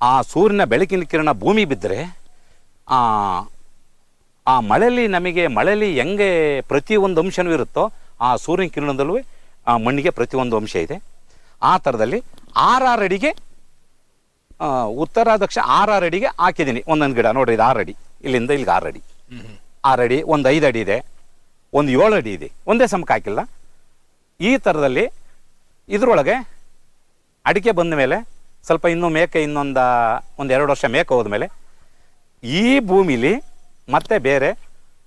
ಆ ಸೂರ್ಯನ ಬೆಳಕಿನ ಕಿರಣ ಭೂಮಿ ಬಿದ್ದರೆ ಆ ಮಳೆಯಲ್ಲಿ ಹೆಂಗೆ ಪ್ರತಿಯೊಂದು ಅಂಶನೂ ಇರುತ್ತೋ ಆ ಸೂರ್ಯನ ಕಿರಣದಲ್ಲೂ ಆ ಮಣ್ಣಿಗೆ ಪ್ರತಿಯೊಂದು ಅಂಶ ಇದೆ. ಆ ಥರದಲ್ಲಿ 6 ಅಡಿಗೆ ಉತ್ತರ ದಕ್ಷಿಣ 6 ಅಡಿಗೆ ಹಾಕಿದ್ದೀನಿ ಒಂದೊಂದು ಗಿಡ. ನೋಡಿರಿ ಇದು 6 ಅಡಿ, ಇಲ್ಲಿಂದ ಇಲ್ಲಿಗೆ 6 ಅಡಿ, 6 ಅಡಿ, ಒಂದು 5 ಅಡಿ ಇದೆ, ಒಂದು 7 ಅಡಿ ಇದೆ, ಒಂದೇ ಸಮಕ್ಕೆ ಹಾಕಿಲ್ಲ. ಈ ಥರದಲ್ಲಿ ಇದರೊಳಗೆ ಅಡಿಕೆ ಬಂದ ಮೇಲೆ ಸ್ವಲ್ಪ ಇನ್ನೂ ಇನ್ನೊಂದು 2 ವರ್ಷ ಮೇಕೆ ಹೋದ್ಮೇಲೆ ಈ ಭೂಮಿಲಿ ಮತ್ತೆ ಬೇರೆ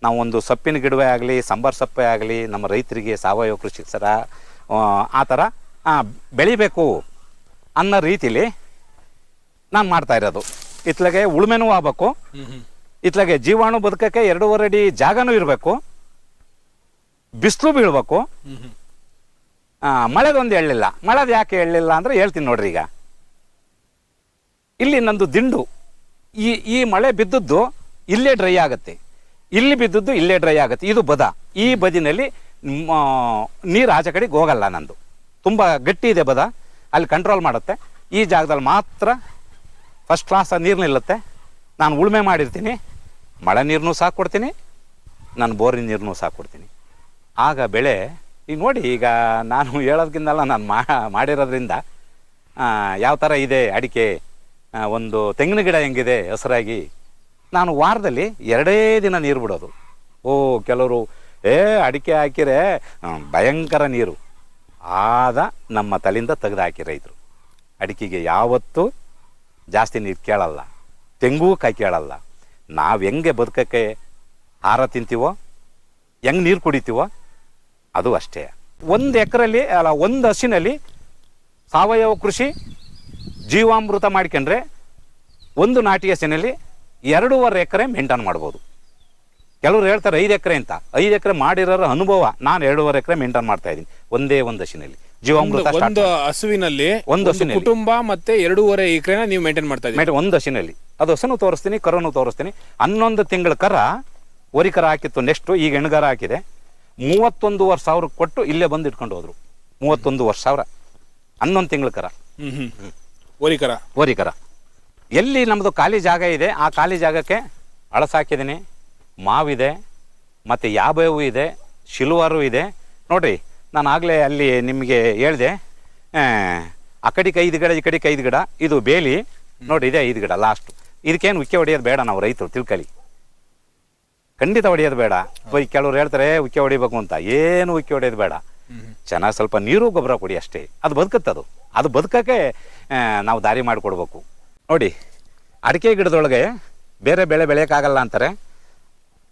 ನಾವು ಒಂದು ಸೊಪ್ಪಿನ ಗಿಡವೇ ಆಗಲಿ, ಸಾಂಬಾರು ಸೊಪ್ಪೇ ಆಗಲಿ, ನಮ್ಮ ರೈತರಿಗೆ ಸಾವಯವ ಕೃಷಿ ಸರ ಆ ಥರ ಬೆಳಿಬೇಕು ಅನ್ನೋ ರೀತಿಲಿ ನಾನು ಮಾಡ್ತಾ ಇರೋದು. ಇತ್ಲಾಗೆ ಉಳುಮೆನೂ ಆಗ್ಬೇಕು, ಇತ್ಲಾಗೆ ಜೀವಾಣು ಬದುಕಕ್ಕೆ 2.5 ಅಡಿ ಜಾಗನೂ ಇರಬೇಕು, ಬಿಸಿಲು ಬೀಳ್ಬೇಕು. ಮಳೆದೊಂದು ಎಳ್ಳಿಲ್ಲ. ಮಳೆದು ಯಾಕೆ ಎಳ್ಳಿಲ್ಲ ಅಂದರೆ ಹೇಳ್ತೀನಿ ನೋಡ್ರಿ. ಈಗ ಇಲ್ಲಿ ನಂದು ದಿಂಡು, ಈ ಮಳೆ ಬಿದ್ದದ್ದು ಇಲ್ಲೇ ಡ್ರೈ ಆಗುತ್ತೆ, ಇಲ್ಲಿ ಬಿದ್ದದ್ದು ಇಲ್ಲೇ ಡ್ರೈ ಆಗುತ್ತೆ. ಇದು ಬದ. ಈ ಬದಿನಲ್ಲಿ ನೀರು ಆಚೆ ಕಡೆಗೆ ಹೋಗಲ್ಲ. ನಂದು ತುಂಬ ಗಟ್ಟಿ ಇದೆ ಬದ, ಅಲ್ಲಿ ಕಂಟ್ರೋಲ್ ಮಾಡುತ್ತೆ. ಈ ಜಾಗದಲ್ಲಿ ಮಾತ್ರ ಫಸ್ಟ್ ಕ್ಲಾಸ್ ನೀರು ನಿಲ್ಲುತ್ತೆ. ನಾನು ಉಳುಮೆ ಮಾಡಿರ್ತೀನಿ, ಮಳೆ ನೀರನ್ನೂ ಸಾಕು ಕೊಡ್ತೀನಿ, ನಾನು ಬೋರಿನ ನೀರನ್ನೂ ಸಾಕು ಕೊಡ್ತೀನಿ. ಆಗ ಬೆಳೆ ಈಗ ನೋಡಿ, ಈಗ ನಾನು ಹೇಳೋದಕ್ಕಿಂತಲ್ಲ, ನಾನು ಮಾಡಿರೋದ್ರಿಂದ ಯಾವ ಥರ ಇದೆ ಅಡಿಕೆ, ಒಂದು ತೆಂಗಿನ ಗಿಡ ಹೆಂಗಿದೆ ಹಸಿರಾಗಿ. ನಾನು ವಾರದಲ್ಲಿ 2 ದಿನ ನೀರು ಬಿಡೋದು. ಕೆಲವರು ಅಡಿಕೆ ಹಾಕಿರೆ ಭಯಂಕರ ನೀರು ಆದ ನಮ್ಮ ತಲೆಯಿಂದ ತೆಗೆದು ಹಾಕಿ ರೈತರು. ಅಡಿಕೆಗೆ ಯಾವತ್ತೂ ಜಾಸ್ತಿ ನೀರು ಕೇಳಲ್ಲ, ತೆಂಗೂ ಕಾಯಿ ಕೇಳಲ್ಲ. ನಾವು ಹೆಂಗೆ ಬದುಕಕ್ಕೆ ಆಹಾರ ತಿಂತೀವೋ, ಹೆಂಗೆ ನೀರು ಕುಡಿತೀವೋ ಅದು ಅಷ್ಟೇ. 1 ಎಕರೆಯಲ್ಲಿ ಅಲ್ಲ, 1 ಹಸಿನಲ್ಲಿ ಸಾವಯವ ಕೃಷಿ ಜೀವಾಮೃತ ಮಾಡ್ಕೊಂಡ್ರೆ 1 ನಾಟಿ ಹಸಿನಲ್ಲಿ 2.5 ಎಕರೆ ಮೇಂಟೈನ್ ಮಾಡ್ಬೋದು. ಕೆಲವರು ಹೇಳ್ತಾರೆ 5 ಎಕರೆ ಅಂತ. 5 ಎಕರೆ ಮಾಡಿರೋ ಅನುಭವ. ನಾನು 2.5 ಎಕರೆ ಮೇಂಟೈನ್ ಮಾಡ್ತಾ ಇದ್ದೀನಿ ಒಂದೇ ಒಂದು ಹಸಿನಲ್ಲಿ. ಜೀವಾಮೃತ ಒಂದು ಹಸುವಿನಲ್ಲಿ ಒಂದು ಹಸುವಿನಲ್ಲಿ ಕುಟುಂಬ ಮತ್ತೆ 2.5 ಎಕರೆನ ನೀವು ಮೇಂಟೈನ್ ಮಾಡ್ತಾ ಇದ್ದೀರಿ. ಒಂದು ಹಸಿನಲ್ಲಿ ಅದು ಹಸನು ತೋರಿಸ್ತೀನಿ, ಕರನು ತೋರಿಸ್ತೀನಿ. 11 ತಿಂಗಳ ಕರ ವರಿ ಕರ ಹಾಕಿತ್ತು. ನೆಕ್ಸ್ಟ್ ಈಗ ಹೆಣ್ಗರ ಹಾಕಿದೆ. 31,000 ಕೊಟ್ಟು ಇಲ್ಲೇ ಬಂದು ಇಟ್ಕೊಂಡು ಹೋದ್ರು. 31,000 11 ತಿಂಗಳ ಕರ. ವರಿ ಕರ ಎಲ್ಲಿ ನಮ್ಮದು ಖಾಲಿ ಜಾಗ ಇದೆ ಆ ಖಾಲಿ ಜಾಗಕ್ಕೆ ಹಳಸಾಕಿದ್ದೀನಿ, ಮಾವಿದೆ, ಮತ್ತು ಯಾಬೇವು ಇದೆ, ಶಿಲ್ವರು ಇದೆ. ನೋಡ್ರಿ, ನಾನು ಆಗಲೇ ಅಲ್ಲಿ ನಿಮಗೆ ಹೇಳಿದೆ, ಆ ಕಡೆಗೆ 5 ಗಿಡ, ಈ ಕಡೆಗೆ 5 ಗಿಡ. ಇದು ಬೇಲಿ ನೋಡಿ, ಇದೆ 5 ಗಿಡ ಲಾಸ್ಟು. ಇದಕ್ಕೇನು ಉಕ್ಕೆ ಹೊಡೆಯೋದು ಬೇಡ, ನಾವು ರೈತರು ತಿಳ್ಕೊಳ್ಳಿ, ಖಂಡಿತ ಹೊಡೆಯೋದು ಬೇಡ. ಕೆಲವ್ರು ಹೇಳ್ತಾರೆ ಉಕ್ಕೆ ಹೊಡಿಬೇಕು ಅಂತ. ಏನು ಉಕ್ಕೆ ಹೊಡೆಯೋದು ಬೇಡ. ಚೆನ್ನಾಗಿ ಸ್ವಲ್ಪ ನೀರು ಗೊಬ್ಬರ ಕೊಡಿ ಅಷ್ಟೇ. ಅದು ಬದುಕತ್ತದು. ಅದು ಬದುಕಕ್ಕೆ ನಾವು ದಾರಿ ಮಾಡಿಕೊಡ್ಬೇಕು. ನೋಡಿ, ಅಡಿಕೆ ಗಿಡದೊಳಗೆ ಬೇರೆ ಬೆಳೆ ಬೆಳೆಯೋಕ್ಕಾಗಲ್ಲ ಅಂತಾರೆ.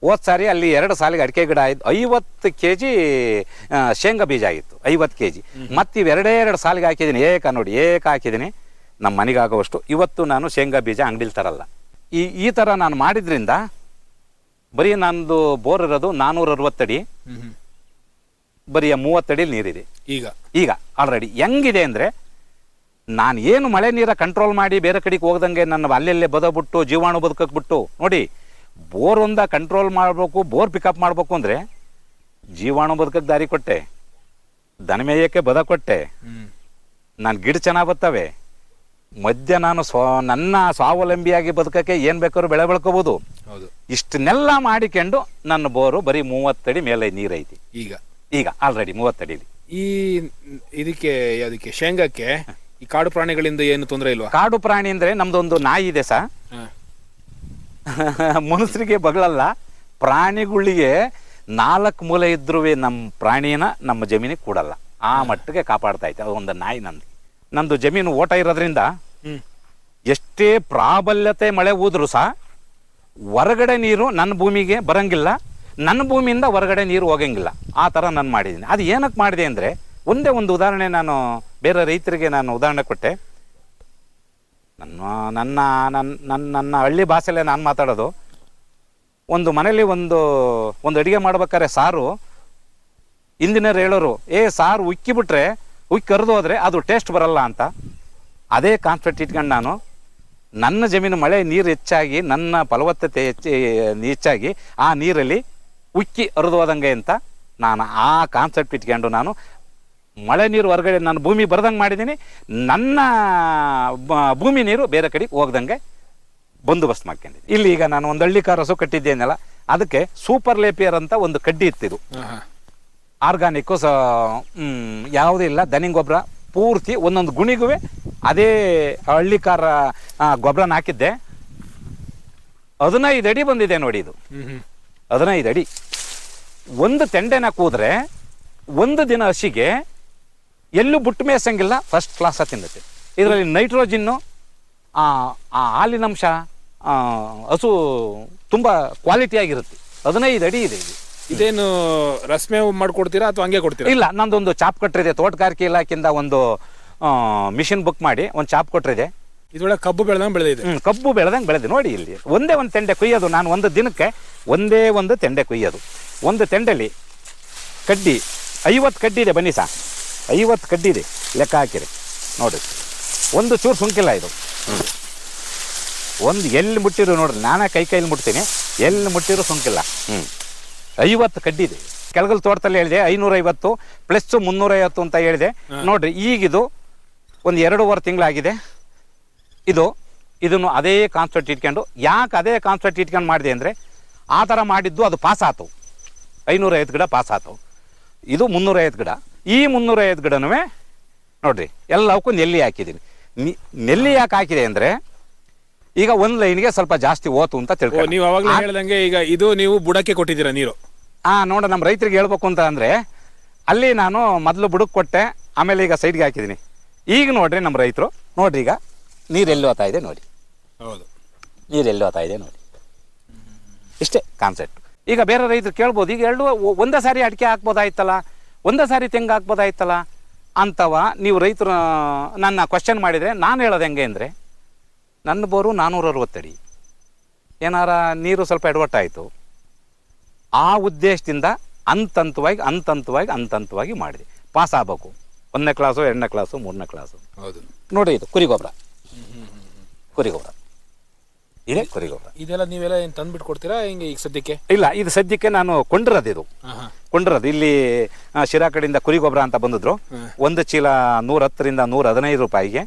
ಹೋದ ಸಾರಿ ಅಲ್ಲಿ 2 ಸಾಲಿಗೆ ಅಡಿಕೆ ಗಿಡ ಆಯ್ತು, 50 kg ಶೇಂಗಾ ಬೀಜ ಆಗಿತ್ತು, 50 kg. ಮತ್ತು ಇವೆರಡೇ ಸಾಲಿಗೆ ಹಾಕಿದ್ದೀನಿ, ನೋಡಿ ಏಕ ಹಾಕಿದ್ದೀನಿ, ನಮ್ಮ ಮನೆಗಾಗುವಷ್ಟು. ಇವತ್ತು ನಾನು ಶೇಂಗಾ ಬೀಜ ಅಂಗಡಿಲಿ ತರಲ್ಲ. ಈ ಥರ ನಾನು ಮಾಡಿದ್ರಿಂದ ಬರೀ ನಂದು ಬೋರ್ ಇರೋದು 460 ಅಡಿ, ಬರೀ 30 ಅಡಿ ನೀರಿದೆ ಈಗ ಆಲ್ರೆಡಿ. ಹೆಂಗಿದೆ ಅಂದರೆ, ನಾನು ಏನು ಮಳೆ ನೀರ ಕಂಟ್ರೋಲ್ ಮಾಡಿ ಬೇರೆ ಕಡೆಗೆ ಹೋಗ್ದಂಗೆ ನನ್ನ ಅಲ್ಲೆಲ್ಲೇ ಬದಬಿಟ್ಟು ಜೀವಾಣು ಬದುಕಕ್ಕೆ ಬಿಟ್ಟು, ನೋಡಿ ಬೋರ್ ಒಂದ ಕಂಟ್ರೋಲ್ ಮಾಡಬೇಕು, ಬೋರ್ ಪಿಕಪ್ ಮಾಡಬೇಕು ಅಂದರೆ ಜೀವಾಣು ಬದುಕಕ್ಕೆ ದಾರಿ ಕೊಟ್ಟೆ, ದನ ಮೇಯಕ್ಕೆ ಬದ ಕೊಟ್ಟೆ, ನಾನು ಗಿಡ ಚೆನ್ನಾಗಿ ಬರ್ತವೆ, ಮಧ್ಯ ನಾನು ನನ್ನ ಸ್ವಾವಲಂಬಿಯಾಗಿ ಬದುಕಕ್ಕೆ ಏನು ಬೇಕಾದ್ರೂ ಬೆಳೆ ಬೆಳ್ಕೋಬೋದು. ಇಷ್ಟನ್ನೆಲ್ಲ ಮಾಡಿಕೊಂಡು ನನ್ನ ಬೋರು ಬರೀ 30 ಅಡಿ ಮೇಲೆ ನೀರೈತಿ ಈಗ ಆಲ್ರೆಡಿ 30 ಅಡಿಲಿ. ಅದಕ್ಕೆ ಶೇಂಗಾಕ್ಕೆ ಈ ಕಾಡು ಪ್ರಾಣಿಗಳಿಂದ ಏನು ತೊಂದರೆ ಇಲ್ವಾ? ಕಾಡು ಪ್ರಾಣಿ ಅಂದರೆ ನಮ್ದೊಂದು ನಾಯಿ ಇದೆ ಸರ್. ಮನುಷ್ಯರಿಗೆ ಬಗಳಲ್ಲ, ಪ್ರಾಣಿಗಳಿಗೆ 4 ಮೂಲೆ ಇದ್ರೂ ನಮ್ಮ ಪ್ರಾಣಿನ ನಮ್ಮ ಜಮೀನಿಗೆ ಕೂಡಲ್ಲ. ಆ ಮಟ್ಟಿಗೆ ಕಾಪಾಡ್ತಾ ಐತೆ ಅದೊಂದು ನಾಯಿ. ನಂದು ಜಮೀನು ಓಟ ಇರೋದ್ರಿಂದ ಎಷ್ಟೇ ಪ್ರಾಬಲ್ಯತೆ ಮಳೆ ಊದ್ರೂ ಸಹ ಹೊರಗಡೆ ನೀರು ನನ್ನ ಭೂಮಿಗೆ ಬರಂಗಿಲ್ಲ, ನನ್ನ ಭೂಮಿಯಿಂದ ಹೊರಗಡೆ ನೀರು ಹೋಗಂಗಿಲ್ಲ. ಆ ಥರ ನಾನು ಮಾಡಿದ್ದೀನಿ. ಅದು ಏನಕ್ಕೆ ಮಾಡಿದೆ ಅಂದರೆ, ಒಂದೇ ಒಂದು ಉದಾಹರಣೆ ನಾನು ಬೇರೆ ರೈತರಿಗೆ ನಾನು ಉದಾಹರಣೆ ಕೊಟ್ಟೆ. ನನ್ನ ಹಳ್ಳಿ ಭಾಷೆಯಲ್ಲೇ ನಾನು ಮಾತಾಡೋದು. ಒಂದು ಮನೇಲಿ ಒಂದು ಅಡುಗೆ ಮಾಡ್ಬೇಕಾದ್ರೆ ಸಾರು ಇಂದಿನವ್ರು ಹೇಳೋರು, ಸಾರು ಉಕ್ಕಿಬಿಟ್ರೆ ಉಕ್ಕಿ ಕರೆದು ಹೋದರೆ ಅದು ಟೇಸ್ಟ್ ಬರಲ್ಲ ಅಂತ. ಅದೇ ಕಾನ್ಸೆಪ್ಟ್ ಇಟ್ಕೊಂಡು ನಾನು ನನ್ನ ಜಮೀನು ಮಳೆ ನೀರು ಹೆಚ್ಚಾಗಿ, ನನ್ನ ಫಲವತ್ತತೆ ಹೆಚ್ಚಾಗಿ ಆ ನೀರಲ್ಲಿ ಉಕ್ಕಿ ಹರಿದು ಹೋದಂಗೆ ಅಂತ ನಾನು ಆ ಕಾನ್ಸೆಪ್ಟ್ ಇಟ್ಕೊಂಡು ನಾನು ಮಳೆ ನೀರು ಹೊರಗಡೆ ನನ್ನ ಭೂಮಿ ಬರ್ದಂಗೆ ಮಾಡಿದ್ದೀನಿ. ನನ್ನ ಭೂಮಿ ನೀರು ಬೇರೆ ಕಡೆಗೆ ಹೋಗ್ದಂಗೆ ಬಂದೋಬಸ್ತ್ ಮಾಡ್ಕೊಂಡಿದ್ದೀನಿ. ಇಲ್ಲಿ ಈಗ ನಾನು ಒಂದು ಹಳ್ಳಿಕಾರ ಹಸು ಕಟ್ಟಿದ್ದೇನಲ್ಲ, ಅದಕ್ಕೆ ಸೂಪರ್ ಲೇಪಿಯರ್ ಅಂತ ಒಂದು ಕಡ್ಡಿ ಇತ್ತಿದು. ಆರ್ಗಾನಿಕ್ಕು ಯಾವುದೂ ಇಲ್ಲ, ದನಿ ಗೊಬ್ಬರ ಪೂರ್ತಿ ಒಂದೊಂದು ಗುಣಿಗೂ ಅದೇ ಹಳ್ಳಿಕಾರ ಗೊಬ್ಬರನ ಹಾಕಿದ್ದೆ. 15 ಅಡಿ ಬಂದಿದೆ ನೋಡಿ. ಇದು 15 ಅಡಿ. ಒಂದು ತೆಂಡೆನ ಕೂದ್ರೆ ಒಂದು ದಿನ ಹಸಿಗೆ ಎಲ್ಲೂ ಬುಟ್ಟು ಮೇಸಂಗಿಲ್ಲ, ಫಸ್ಟ್ ಕ್ಲಾಸ್ ತಿಂದತೆ. ಇದರಲ್ಲಿ ನೈಟ್ರೋಜಿನ್ನು, ಹಾಲಿನಂಶ, ಹಸು ತುಂಬ ಕ್ವಾಲಿಟಿಯಾಗಿರುತ್ತೆ. 15 ಅಡಿ ಇದೆ ಇದು. ಇದೇನು ರಸ್ಮೆ ಮಾಡ್ಕೊಡ್ತೀರಾ ಅಥವಾ ಹಂಗೆ ಕೊಡ್ತೀರಾ? ಇಲ್ಲ, ನಂದೊಂದು ಚಾಪ್ ಕಟ್ಟರಿದೆ. ತೋಟಗಾರಿಕೆ ಇಲಾಖೆಯಿಂದ ಒಂದು ಮಿಷಿನ್ ಬುಕ್ ಮಾಡಿ ಒಂದು ಚಾಪ್ ಕೊಟ್ಟರಿದೆ. ಇದ್ರೊಳಗೆ ಕಬ್ಬು ಬೆಳೆದಂಗೆ ಬೆಳೆದಿದೆ. ಕಬ್ಬು ಬೆಳೆದಂಗೆ ಬೆಳೆದೆ ನೋಡಿ. ಇಲ್ಲಿ ಒಂದೇ ಒಂದು ತೆಂಡೆ ಕೊಯ್ಯೋದು. ನಾನು ಒಂದು ದಿನಕ್ಕೆ ಒಂದೇ ಒಂದು ತೆಂಡೆ ಕೊಯ್ಯೋದು. ಒಂದು ತೆಂಡೆಲಿ ಕಡ್ಡಿ 50 ಕಡ್ಡಿ ಇದೆ. ಬನ್ನಿ ಸಾ, 50 ಕಡ್ಡಿ ಇದೆ, ಲೆಕ್ಕ ಹಾಕಿರಿ ನೋಡಿರಿ. ಒಂದು ಚೂರು ಸುಂಕಿಲ್ಲ ಇದು. ಒಂದು ಎಲ್ಲಿ ಮುಟ್ಟಿರು ನೋಡ್ರಿ, ನಾನೇ ಕೈಲಿ ಮುಟ್ತೀನಿ, ಎಲ್ಲಿ ಮುಟ್ಟಿರೋ ಸುಂಕಿಲ್ಲ. 50 ಕಡ್ಡಿ ಇದೆ. ಕೆಳಗಲ್ ತೋಟದಲ್ಲಿ ಹೇಳಿದೆ 550 ಪ್ಲಸ್ 350 ಅಂತ ಹೇಳಿದೆ. ನೋಡ್ರಿ, ಈಗಿದು ಒಂದು 2.5 ತಿಂಗಳಾಗಿದೆ. ಇದನ್ನು ಅದೇ ಕಾನ್ಸೆಪ್ಟ್ ಇಟ್ಕೊಂಡು, ಯಾಕೆ ಅದೇ ಕಾನ್ಸೆಪ್ಟ್ ಇಟ್ಕೊಂಡು ಮಾಡಿದೆ ಅಂದರೆ, ಆ ಥರ ಮಾಡಿದ್ದು ಅದು ಪಾಸ್ ಆಯ್ತು. 550 ಗಿಡ ಪಾಸ್ ಆಯ್ತು. ಇದು 350 ಗಿಡ. ಈ 350 ಗಿಡನೂ ನೋಡ್ರಿ ಎಲ್ಲವಕ್ಕೂ ನೆಲ್ಲಿ ಹಾಕಿದ್ದೀನಿ. ನೆಲ್ಲಿ ಯಾಕೆ ಹಾಕಿದೆ ಅಂದರೆ, ಈಗ ಒಂದು ಲೈನ್ಗೆ ಸ್ವಲ್ಪ ಜಾಸ್ತಿ ಹೋತು ಅಂತ ತಿಳ್ಕೊಂಡು. ನೀವು ಅವಾಗಲೇ ಹೇಳ್ದಂಗೆ ಈಗ ಇದು ನೀವು ಬುಡಕ್ಕೆ ಕೊಟ್ಟಿದ್ದೀರಾ ನೀರು? ನೋಡ, ನಮ್ಮ ರೈತರಿಗೆ ಹೇಳ್ಬೇಕು ಅಂತ ಅಂದರೆ, ಅಲ್ಲಿ ನಾನು ಮೊದಲು ಬುಡಕ್ಕೆ ಕೊಟ್ಟೆ, ಆಮೇಲೆ ಈಗ ಸೈಡ್ಗೆ ಹಾಕಿದ್ದೀನಿ. ಈಗ ನೋಡ್ರಿ ನಮ್ಮ ರೈತರು ನೋಡ್ರಿ, ಈಗ ನೀರು ಎಲ್ಲಿ ಹೋಗ್ತಾ ಇದೆ ನೋಡಿ. ಹೌದು, ನೀರು ಎಲ್ಲಿ ಹೋಗ್ತಾ ಇದೆ ನೋಡಿ. ಇಷ್ಟೇ ಕಾನ್ಸೆಪ್ಟ್. ಈಗ ಬೇರೆ ರೈತರು ಕೇಳ್ಬೋದು, ಈಗ ಒಂದೇ ಸಾರಿ ಅಡಿಕೆ ಹಾಕ್ಬೋದಾಯ್ತಲ್ಲ, ಒಂದೇ ಸಾರಿ ತೆಂಗು ಹಾಕ್ಬೋದಾಯ್ತಲ್ಲ ಅಂತವ ನೀವು ರೈತರು ನನ್ನ ಕ್ವಶನ್ ಮಾಡಿದರೆ, ನಾನು ಹೇಳೋದು ಹೆಂಗೆ ಅಂದರೆ, ನನ್ನ ಬೋರು 460 ಅಡಿ. ಏನಾರ ನೀರು ಸ್ವಲ್ಪ ಎಡವಟ್ಟಾಯಿತು, ಆ ಉದ್ದೇಶದಿಂದ ಹಂತಂತವಾಗಿ ಮಾಡಿದೆ. ಪಾಸ್ ಆಗಬೇಕು. 1ನೇ ಕ್ಲಾಸು, 2ನೇ ಕ್ಲಾಸು, 3ನೇ ಕ್ಲಾಸು. ಹೌದು ನೋಡಿ, ಇದು ಕುರಿ ಗೊಬ್ಬರ. ಇದೇ ಕುರಿ ಗೊಬ್ಬರ. ಇದೆಲ್ಲ ನೀವೆಲ್ಲ ಏನು ತಂದ್ಬಿಟ್ಟು ಕೊಡ್ತೀರಾ ಹಿಂಗೆ ಈಗ ಸದ್ಯಕ್ಕೆ? ಇಲ್ಲ, ಇದು ಸದ್ಯಕ್ಕೆ ನಾನು ಕೊಂಡಿರೋದು. ಇದು ಕೊಂಡಿರೋದು ಇಲ್ಲಿ ಶಿರಾ ಕಡೆಯಿಂದ ಕುರಿ ಗೊಬ್ಬರ ಅಂತ ಬಂದಿದ್ರು. ಒಂದು ಚೀಲ 110ರಿಂದ 115 ರೂಪಾಯಿಗೆ.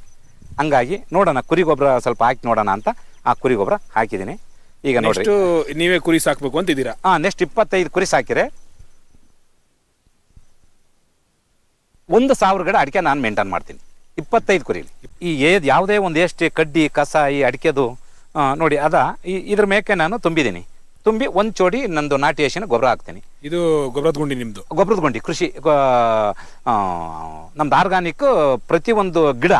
ಹಂಗಾಗಿ ನೋಡೋಣ, ಕುರಿ ಗೊಬ್ಬರ ಸ್ವಲ್ಪ ಹಾಕಿ ನೋಡೋಣ ಅಂತ ಆ ಕುರಿ ಗೊಬ್ಬರ ಹಾಕಿದ್ದೀನಿ. ಈಗ ನೋಡ್ರಿ, ನೀವೇ ಕುರಿ ಸಾಕ್ಬೇಕು ಅಂತಿದ್ದೀರಾ? ನೆಕ್ಸ್ಟ್ 25 ಕುರಿ ಸಾಕಿರೆ 1,000 ಗಿಡ ಅಡಿಕೆ ನಾನು ಮೇಂಟೈನ್ ಮಾಡ್ತೀನಿ. 25 ಕುರಿ. ಈ ಯಾವುದೇ ಒಂದು ಎಷ್ಟು ಕಡ್ಡಿ ಕಸ ಈ ಅಡಿಕೆದು ನೋಡಿ ಇದ್ರ ಮೇಕೆ ನಾನು ತುಂಬಿ ಒಂದು ಚೋಡಿ ನಂದು ನಾಟಿ ಹಸಿನ ಗೊಬ್ಬರ ಹಾಕ್ತೀನಿ. ಇದು ಗೊಬ್ಬರದ ಗುಂಡಿ ನಿಮ್ದು? ಗೊಬ್ಬರದ ಗುಂಡಿ, ಕೃಷಿ ನಮ್ದು ಆರ್ಗಾನಿಕ್. ಪ್ರತಿಯೊಂದು ಗಿಡ,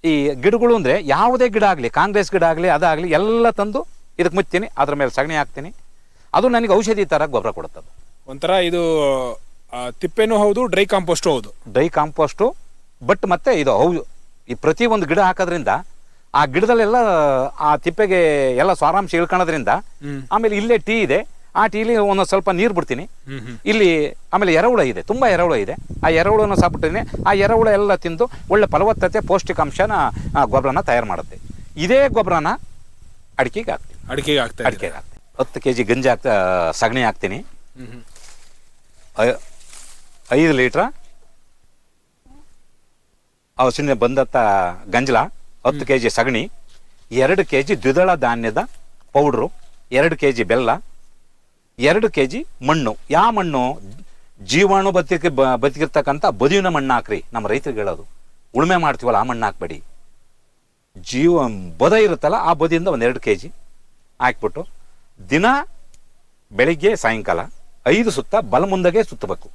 ಈ ಗಿಡಗಳು ಅಂದರೆ ಯಾವುದೇ ಗಿಡ ಆಗಲಿ, ಕಾಂಗ್ರೆಸ್ ಗಿಡ ಆಗಲಿ ಅದಾಗಲಿ ಎಲ್ಲ ತಂದು ಇದಕ್ಕೆ ಮುಚ್ತೀನಿ. ಅದ್ರ ಮೇಲೆ ಸಗಣಿ ಹಾಕ್ತೀನಿ. ಅದು ನನಗೆ ಔಷಧಿ ಥರ ಗೊಬ್ಬರ ಕೊಡುತ್ತದೆ. ಒಂಥರ ಇದು ತಿಪ್ಪೆನೂ ಹೌದು, ಡ್ರೈ ಕಾಂಪೋಸ್ಟು ಹೌದು. ಡ್ರೈ ಕಾಂಪೋಸ್ಟು ಬಟ್ ಮತ್ತೆ ಇದು ಹೌದು. ಈ ಪ್ರತಿಯೊಂದು ಗಿಡ ಹಾಕೋದ್ರಿಂದ ಆ ಗಿಡದಲ್ಲೆಲ್ಲ ಆ ತಿಪ್ಪೆಗೆ ಎಲ್ಲ ಸಾರಾಂಶ ಇಳ್ಕೊಳ್ಳೋದ್ರಿಂದ. ಆಮೇಲೆ ಇಲ್ಲೇ ಟೀ ಇದೆ, ಆ ಟೀಲಿ ಒಂದೊಂದು ಸ್ವಲ್ಪ ನೀರು ಬಿಡ್ತೀನಿ ಇಲ್ಲಿ. ಆಮೇಲೆ ಎರೆಹುಳ ಇದೆ, ತುಂಬ ಎರೆಹುಳ ಇದೆ. ಆ ಎರೆಹುಳನ ಸಾಕ್ಬಿಟ್ಟಿನಿ. ಆ ಎರೆಹುಳ ಎಲ್ಲ ತಿಂದು ಒಳ್ಳೆ ಫಲವತ್ತತೆ ಪೌಷ್ಟಿಕಾಂಶನ ಗೊಬ್ಬರನ ತಯಾರು ಮಾಡುತ್ತೆ. ಇದೇ ಗೊಬ್ಬರನ ಅಡಿಕೆಗೆ ಹಾಕ್ತೀನಿ. ಅಡಿಕೆಗೆ ಹಾಕ್ತೀನಿ. 10 kg ಗಂಜಿ ಸಗಣಿ ಹಾಕ್ತೀನಿ. 5 ಲೀಟ್ರ ಹಸುವಿನ ಬಂದತ್ತ ಗಂಜಲ, 10 kg ಸಗಣಿ, 2 kg ದ್ವಿದಳ ಧಾನ್ಯದ ಪೌಡ್ರು, 2 kg ಬೆಲ್ಲ, 2 kg ಮಣ್ಣು. ಯಾವ ಮಣ್ಣು? ಜೀವಾಣು ಬದುಕಿರ್ತಕ್ಕಂಥ ಬದಿವಿನ ಮಣ್ಣು ಹಾಕ್ರಿ. ನಮ್ಮ ರೈತರಿಗೆ ಹೇಳೋದು, ಉಳುಮೆ ಮಾಡ್ತೀವಲ್ಲ ಆ ಮಣ್ಣು ಹಾಕ್ಬೇಡಿ. ಬದ ಇರುತ್ತಲ್ಲ ಆ ಬದಿಯಿಂದ 2 kg ಹಾಕ್ಬಿಟ್ಟು ದಿನ ಬೆಳಿಗ್ಗೆ ಸಾಯಂಕಾಲ 5 ಸುತ್ತ ಬಲಮುಂದಗೆ ಸುತ್ತಬೇಕು.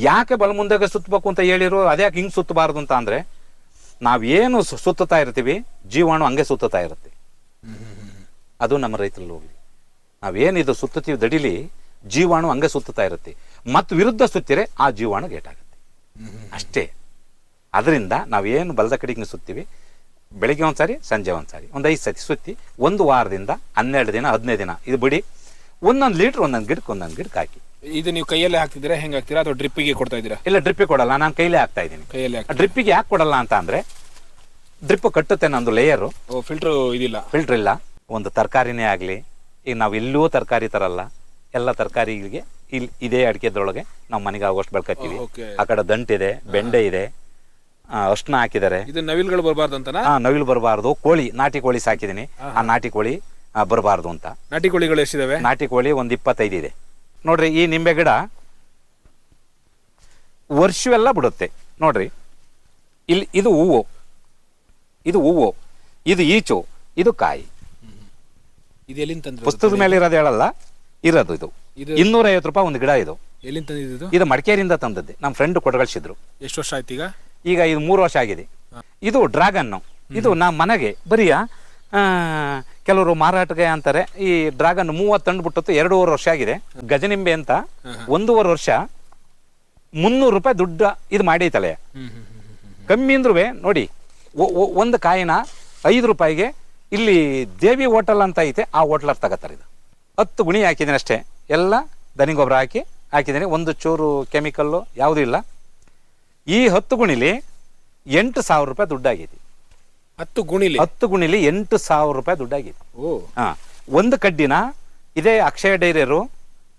ಯಾಕೆ ಬಲಮುಂದಗೆ ಸುತ್ತಬೇಕು ಅಂತ ಹೇಳಿರೋ, ಅದ್ಯಾಕೆ ಹಿಂಗೆ ಸುತ್ತಬಾರ್ದು ಅಂತ ಅಂದರೆ, ನಾವೇನು ಸುತ್ತುತ್ತಾ ಇರ್ತೀವಿ ಜೀವಾಣು ಹಂಗೆ ಸುತ್ತುತ್ತಾ ಇರುತ್ತೆ. ಅದು ನಮ್ಮ ರೈತರಲ್ಲಿ ಹೋಗ್ಲಿ. ನಾವೇನಿದು ಸುತ್ತುತ್ತೀವಿ ದಡಿಲಿ, ಜೀವಾಣು ಹಂಗೆ ಸುತ್ತುತ್ತಾ ಇರುತ್ತೆ. ಮತ್ತು ವಿರುದ್ಧ ಸುತ್ತಿರೆ ಆ ಜೀವಾಣು ಗೇಟಾಗುತ್ತೆ ಅಷ್ಟೇ. ಅದರಿಂದ ನಾವೇನು ಬಲದ ಕಡೆಗೆ ಸುತ್ತೀವಿ, ಬೆಳಿಗ್ಗೆ ಒಂದ್ಸಾರಿ, ಸಂಜೆ ಒಂದ್ಸಾರಿ, ಒಂದು 5 ಸತಿ ಸುತ್ತಿ 1 ವಾರದಿಂದ 12 ದಿನ 15 ದಿನ ಇದು ಬಿಡಿ. 1 ಲೀಟ್ರ್ ಒಂದೊಂದು ಗಿಡಕ್ಕೆ ಹಾಕಿ. ಇದು ನೀವು ಕೈಯಲ್ಲೇ ಹಾಕ್ತಿದ್ದೀರಾ, ಹೆಂಗೆ ಹಾಕ್ತೀರಾ, ಅಥವಾ ಡ್ರಿಪ್ಪಿಗೆ ಕೊಡ್ತಾ ಇದ್ದೀರಾ? ಇಲ್ಲ, ಡ್ರಿಪ್ಪಿಗೆ ಕೊಡಲ್ಲ, ನಾನು ಕೈಲೇ ಹಾಕ್ತಾ ಇದ್ದೀನಿ. ಡ್ರಿಪ್ಪಿಗೆ ಯಾಕೆ ಕೊಡಲ್ಲ ಅಂತ ಅಂದರೆ, ಡ್ರಿಪ್ ಕಟ್ಟುತ್ತೆ ನಂದು ಲೇಯರು. ಫಿಲ್ಟರ್ ಫಿಲ್ಟರ್ ಇಲ್ಲ. ಒಂದು ತರಕಾರಿನೇ ಆಗಲಿ, ಈಗ ನಾವು ಎಲ್ಲೂ ತರಕಾರಿ ತರಲ್ಲ, ಎಲ್ಲ ತರಕಾರಿಗೆ ಇಲ್ಲಿ ಇದೇ ಅಡಿಕೆದ್ರೊಳಗೆ ನಾವು ಮನೆಗೆ ಆಗೋಷ್ಟು ಬೆಳ್ಕೊತೀವಿ. ಆ ಕಡೆ ದಂಟಿದೆ, ಬೆಂಡೆ ಇದೆ, ಅಷ್ಟನ್ನ ಹಾಕಿದ್ದಾರೆ. ಇದು ನವಿಲುಗಳು ಬರಬಾರ್ದು ಅಂತ? ನವಿಲು ಬರಬಾರ್ದು. ಕೋಳಿ, ನಾಟಿ ಕೋಳಿ ಸಾಕಿದ್ದೀನಿ. ಆ ನಾಟಿ ಕೋಳಿ ಬರಬಾರ್ದು ಅಂತ. ನಾಟಿ ಕೋಳಿಗಳು ಎಷ್ಟಿದಾವೆ? ನಾಟಿ ಕೋಳಿ ಒಂದು 25 ಇದೆ. ನೋಡ್ರಿ, ಈ ನಿಂಬೆ ಗಿಡ ವರ್ಷವೆಲ್ಲ ಬಿಡುತ್ತೆ. ನೋಡ್ರಿ, ಇಲ್ಲಿ ಇದು ಹೂವು, ಇದು ಈಚು, ಇದು ಕಾಯಿ. ಇದು ಎಲ್ಲಿಂದ ತಂದ್ರಿ? ಪುಸ್ತಕದ ಮೇಲೆ ಇರೋದು ಹೇಳಲ್ಲ, ಇರೋದು ಇದು 250 ರೂಪಾಯಿ ಒಂದು ಗಿಡ. ಇದು ಎಲ್ಲಿಂದ ತಂದಿದ್ದು? ಇದು ಮಡಿಕೇರಿಯಿಂದ ತಂದದ್ದೆ, ನಮ್ಮ ಫ್ರೆಂಡ್ ಕೊಟ್ಕಳಿಸಿದ್ರು. ಎಷ್ಟು ವರ್ಷ ಆಯ್ತು ಈಗ? ಈಗ ಇದು 3 ವರ್ಷ ಆಗಿದೆ. ಇದು ಡ್ರ್ಯಾಗನ್ನು. ಇದು ನಮ್ಮ ಮನೆಗೆ ಬರೀ ಕೆಲವರು ಮಾರಾಟಕ್ಕೆ ಅಂತಾರೆ. ಈ ಡ್ರ್ಯಾಗನ್ 30 ತಂಡು ಬಿಟ್ಟು 2.5 ವರ್ಷ ಆಗಿದೆ. ಗಜನಿಂಬೆ ಅಂತ 1.5 ವರ್ಷ 300 ರೂಪಾಯಿ ದುಡ್ಡು ಇದು ಮಾಡೈತಲೆ. ಕಮ್ಮಿ ಅಂದ್ರೂ ನೋಡಿ, ಒಂದು ಕಾಯಿನ 5 ರೂಪಾಯಿಗೆ ಇಲ್ಲಿ ದೇವಿ ಹೋಟೆಲ್ ಅಂತ ಐತೆ, ಆ ಹೋಟ್ಲರ್ ತಗೋತಾರೆ. ಇದು 10 ಗುಣಿ ಹಾಕಿದ್ದೀನಿ ಅಷ್ಟೇ. ಎಲ್ಲ ದನಿ ಗೊಬ್ಬರ ಹಾಕಿದ್ದೀನಿ. ಒಂದು ಚೂರು ಕೆಮಿಕಲ್ಲು ಯಾವುದೂ ಇಲ್ಲ. ಈ 10 ಗುಣಿಲಿ 8,000 ರೂಪಾಯಿ ದುಡ್ಡಾಗೈತಿ. 10 ಗುಣಿಲಿ 8,000 ರೂಪಾಯಿ ದುಡ್ಡಾಗೈತಿ. ಒಂದು ಕಡ್ಡಿನ ಇದೇ ಅಕ್ಷಯ ಡೈರಿಯರು,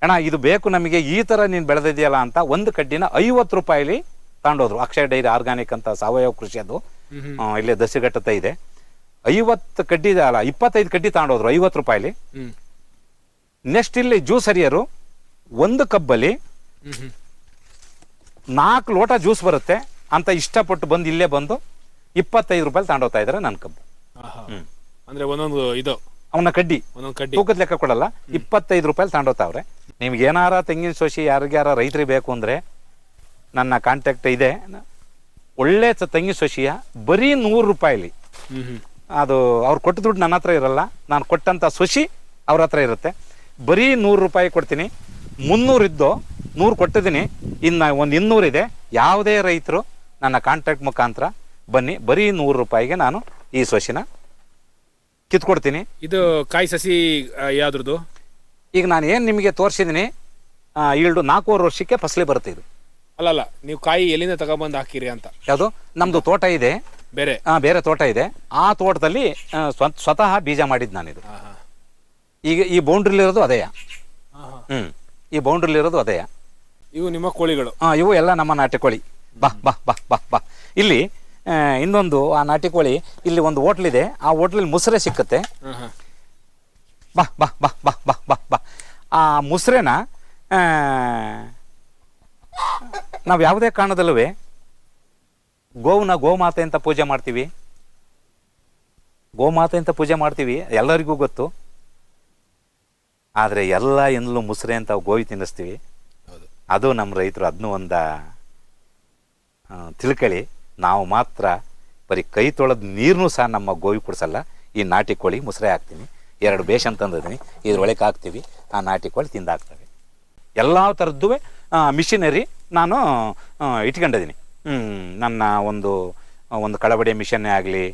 ಅಣ್ಣ ಇದು ಬೇಕು ನಮಗೆ, ಈ ಥರ ನೀನು ಬೆಳೆದಿದೆಯಲ್ಲ ಅಂತ ಒಂದು ಕಡ್ಡಿನ 50 ರೂಪಾಯಿಲಿ ತಗೊಂಡೋದ್ರು. ಅಕ್ಷಯ ಡೈರಿ ಆರ್ಗಾನಿಕ್ ಅಂತ ಸಾವಯವ ಕೃಷಿ, ಅದು ಇಲ್ಲೇ ದಸಿಘಟ್ಟತ ಇದೆ. 50 ಕಡ್ಡಿ ಅಲ್ಲ 25 ಕಡ್ಡಿ ತಗೊಂಡೋದ್ರು 50 ರೂಪಾಯಿಲಿ. ನೆಕ್ಸ್ಟ್ ಇಲ್ಲಿ ಜ್ಯೂಸ್ ಹರಿಯರು ಒಂದು ಕಬ್ಬಲ್ಲಿ 4 ಲೋಟ ಜ್ಯೂಸ್ ಬರುತ್ತೆ ಅಂತ ಇಷ್ಟಪಟ್ಟು ಬಂದು ಇಲ್ಲೇ ಬಂದು 25 ರೂಪಾಯಿ ತಗೊಂಡೋಗ್ತಾ ಇದ್ದಾರೆ ನನ್ನ ಕಬ್ಬು. ಅಂದ್ರೆ ಒಂದೊಂದು ಇದು ಅವನ ಕಡ್ಡಿ ತೂಕದ ಲೆಕ್ಕ ಕೊಡಲ್ಲ, 25 ರೂಪಾಯಿ ತಗೊಂಡೋಗ್ತಾವ್ರೆ. ನಿಮ್ಗೆ ಏನಾರ ತೆಂಗಿನ ಸೋಸಿ ಯಾರಿಗ್ಯಾರ ರೈತರಿಗೆ ಬೇಕು ಅಂದರೆ ನನ್ನ ಕಾಂಟ್ಯಾಕ್ಟ್ ಇದೆ. ಒಳ್ಳೆ ತೆಂಗಿನ ಸೋಸಿಯ ಬರೀ 100 ರೂಪಾಯಿಲಿ. ಅದು ಅವ್ರು ಕೊಟ್ಟ ದುಡ್ಡು ನನ್ನ ಹತ್ರ ಇರಲ್ಲ, ನಾನು ಕೊಟ್ಟಂಥ ಸೊಸಿ ಅವ್ರ ಹತ್ರ ಇರುತ್ತೆ. ಬರೀ 100 ರೂಪಾಯಿ ಕೊಡ್ತೀನಿ. 300 ಇದ್ದು 100 ಕೊಟ್ಟಿದ್ದೀನಿ, ಇನ್ನು ಒಂದು 200 ಇದೆ. ಯಾವುದೇ ರೈತರು ನನ್ನ ಕಾಂಟ್ಯಾಕ್ಟ್ ಮುಖಾಂತರ ಬನ್ನಿ, ಬರೀ 100 ರೂಪಾಯಿಗೆ ನಾನು ಈ ಸೊಸಿನ ಕಿತ್ಕೊಡ್ತೀನಿ. ಇದು ಕಾಯಿ ಸಸಿ ಯಾವ್ದ್ರದ್ದು? ಈಗ ನಾನು ಏನು ನಿಮಗೆ ತೋರಿಸಿದ್ದೀನಿ ಈಲ್ಡು 4.5 ವರ್ಷಕ್ಕೆ ಫಸಲಿ ಬರುತ್ತೆ ಇದು. ಅಲ್ಲಲ್ಲ, ನೀವು ಕಾಯಿ ಎಲ್ಲಿಂದ ತಗೊಬಂದು ಹಾಕಿರಿ ಅಂತ? ಯಾವುದು, ನಮ್ಮದು ತೋಟ ಇದೆ, ಬೇರೆ ಬೇರೆ ತೋಟ ಇದೆ. ಆ ತೋಟದಲ್ಲಿ ಸ್ವತಃ ಬೀಜ ಮಾಡಿದ್ದು ನಾನಿದು. ಈಗ ಈ ಬೌಂಡ್ರಿಲಿರೋದು ಅದೇಯ. ಈ ಬೌಂಡ್ರಿಲಿರೋದು ಅದೇಯ. ಇವು ನಿಮ್ಮ ಕೋಳಿಗಳು? ಇವು ಎಲ್ಲ ನಮ್ಮ ನಾಟಿ ಕೋಳಿ. ಬಾ ಬಾ ಬಾ ಬಾ ಬಾ. ಇಲ್ಲಿ ಇನ್ನೊಂದು ಆ ನಾಟಿ ಕೋಳಿ, ಇಲ್ಲಿ ಒಂದು ಹೋಟ್ಲಿದೆ, ಆ ಹೋಟ್ಲಲ್ಲಿ ಮುಸ್ರೆ ಸಿಕ್ಕುತ್ತೆ. ಬಾ ಬಾ ಬಾ ಬಾ ಬಾ ಬಾ ಬಾ. ಆ ಮುಸ್ರೆನ ನಾವು ಯಾವುದೇ ಕಾರಣದಲ್ಲೂ ಗೋವನ್ನ ಗೋಮಾತೆ ಅಂತ ಪೂಜೆ ಮಾಡ್ತೀವಿ. ಗೋಮಾತೆ ಅಂತ ಪೂಜೆ ಮಾಡ್ತೀವಿ, ಎಲ್ಲರಿಗೂ ಗೊತ್ತು. ಆದರೆ ಎಲ್ಲ ಎಂದಲೂ ಮುಸ್ರೆ ಅಂತ ಗೋವಿ ತಿನ್ನಿಸ್ತೀವಿ. ಅದು ನಮ್ಮ ರೈತರು ಅದನ್ನೂ ಒಂದು ತಿಳ್ಕೊಳ್ಳಿ. ನಾವು ಮಾತ್ರ ಬರೀ ಕೈ ತೊಳೆದ ನೀರನ್ನೂ ಸಹ ನಮ್ಮ ಗೋವಿ ಕುಡಿಸಲ್ಲ. ಈ ನಾಟಿ ಕೋಳಿ ಮುಸ್ರೆ ಹಾಕ್ತೀನಿ, 2 ಬೇಷನ್ ತಂದಿದ್ದೀನಿ, ಇದ್ರೊಳಗೆ ಹಾಕ್ತೀವಿ, ಆ ನಾಟಿ ಕೋಳಿ ತಿಂದಾಕ್ತವೆ. ಎಲ್ಲ ಥರದ್ದು ಮಿಷಿನರಿ ನಾನು ಇಟ್ಕೊಂಡಿದ್ದೀನಿ. ನನ್ನ ಒಂದು ಕಳವಡಿ ಮಿಷನ್ನೇ ಆಗಲಿ,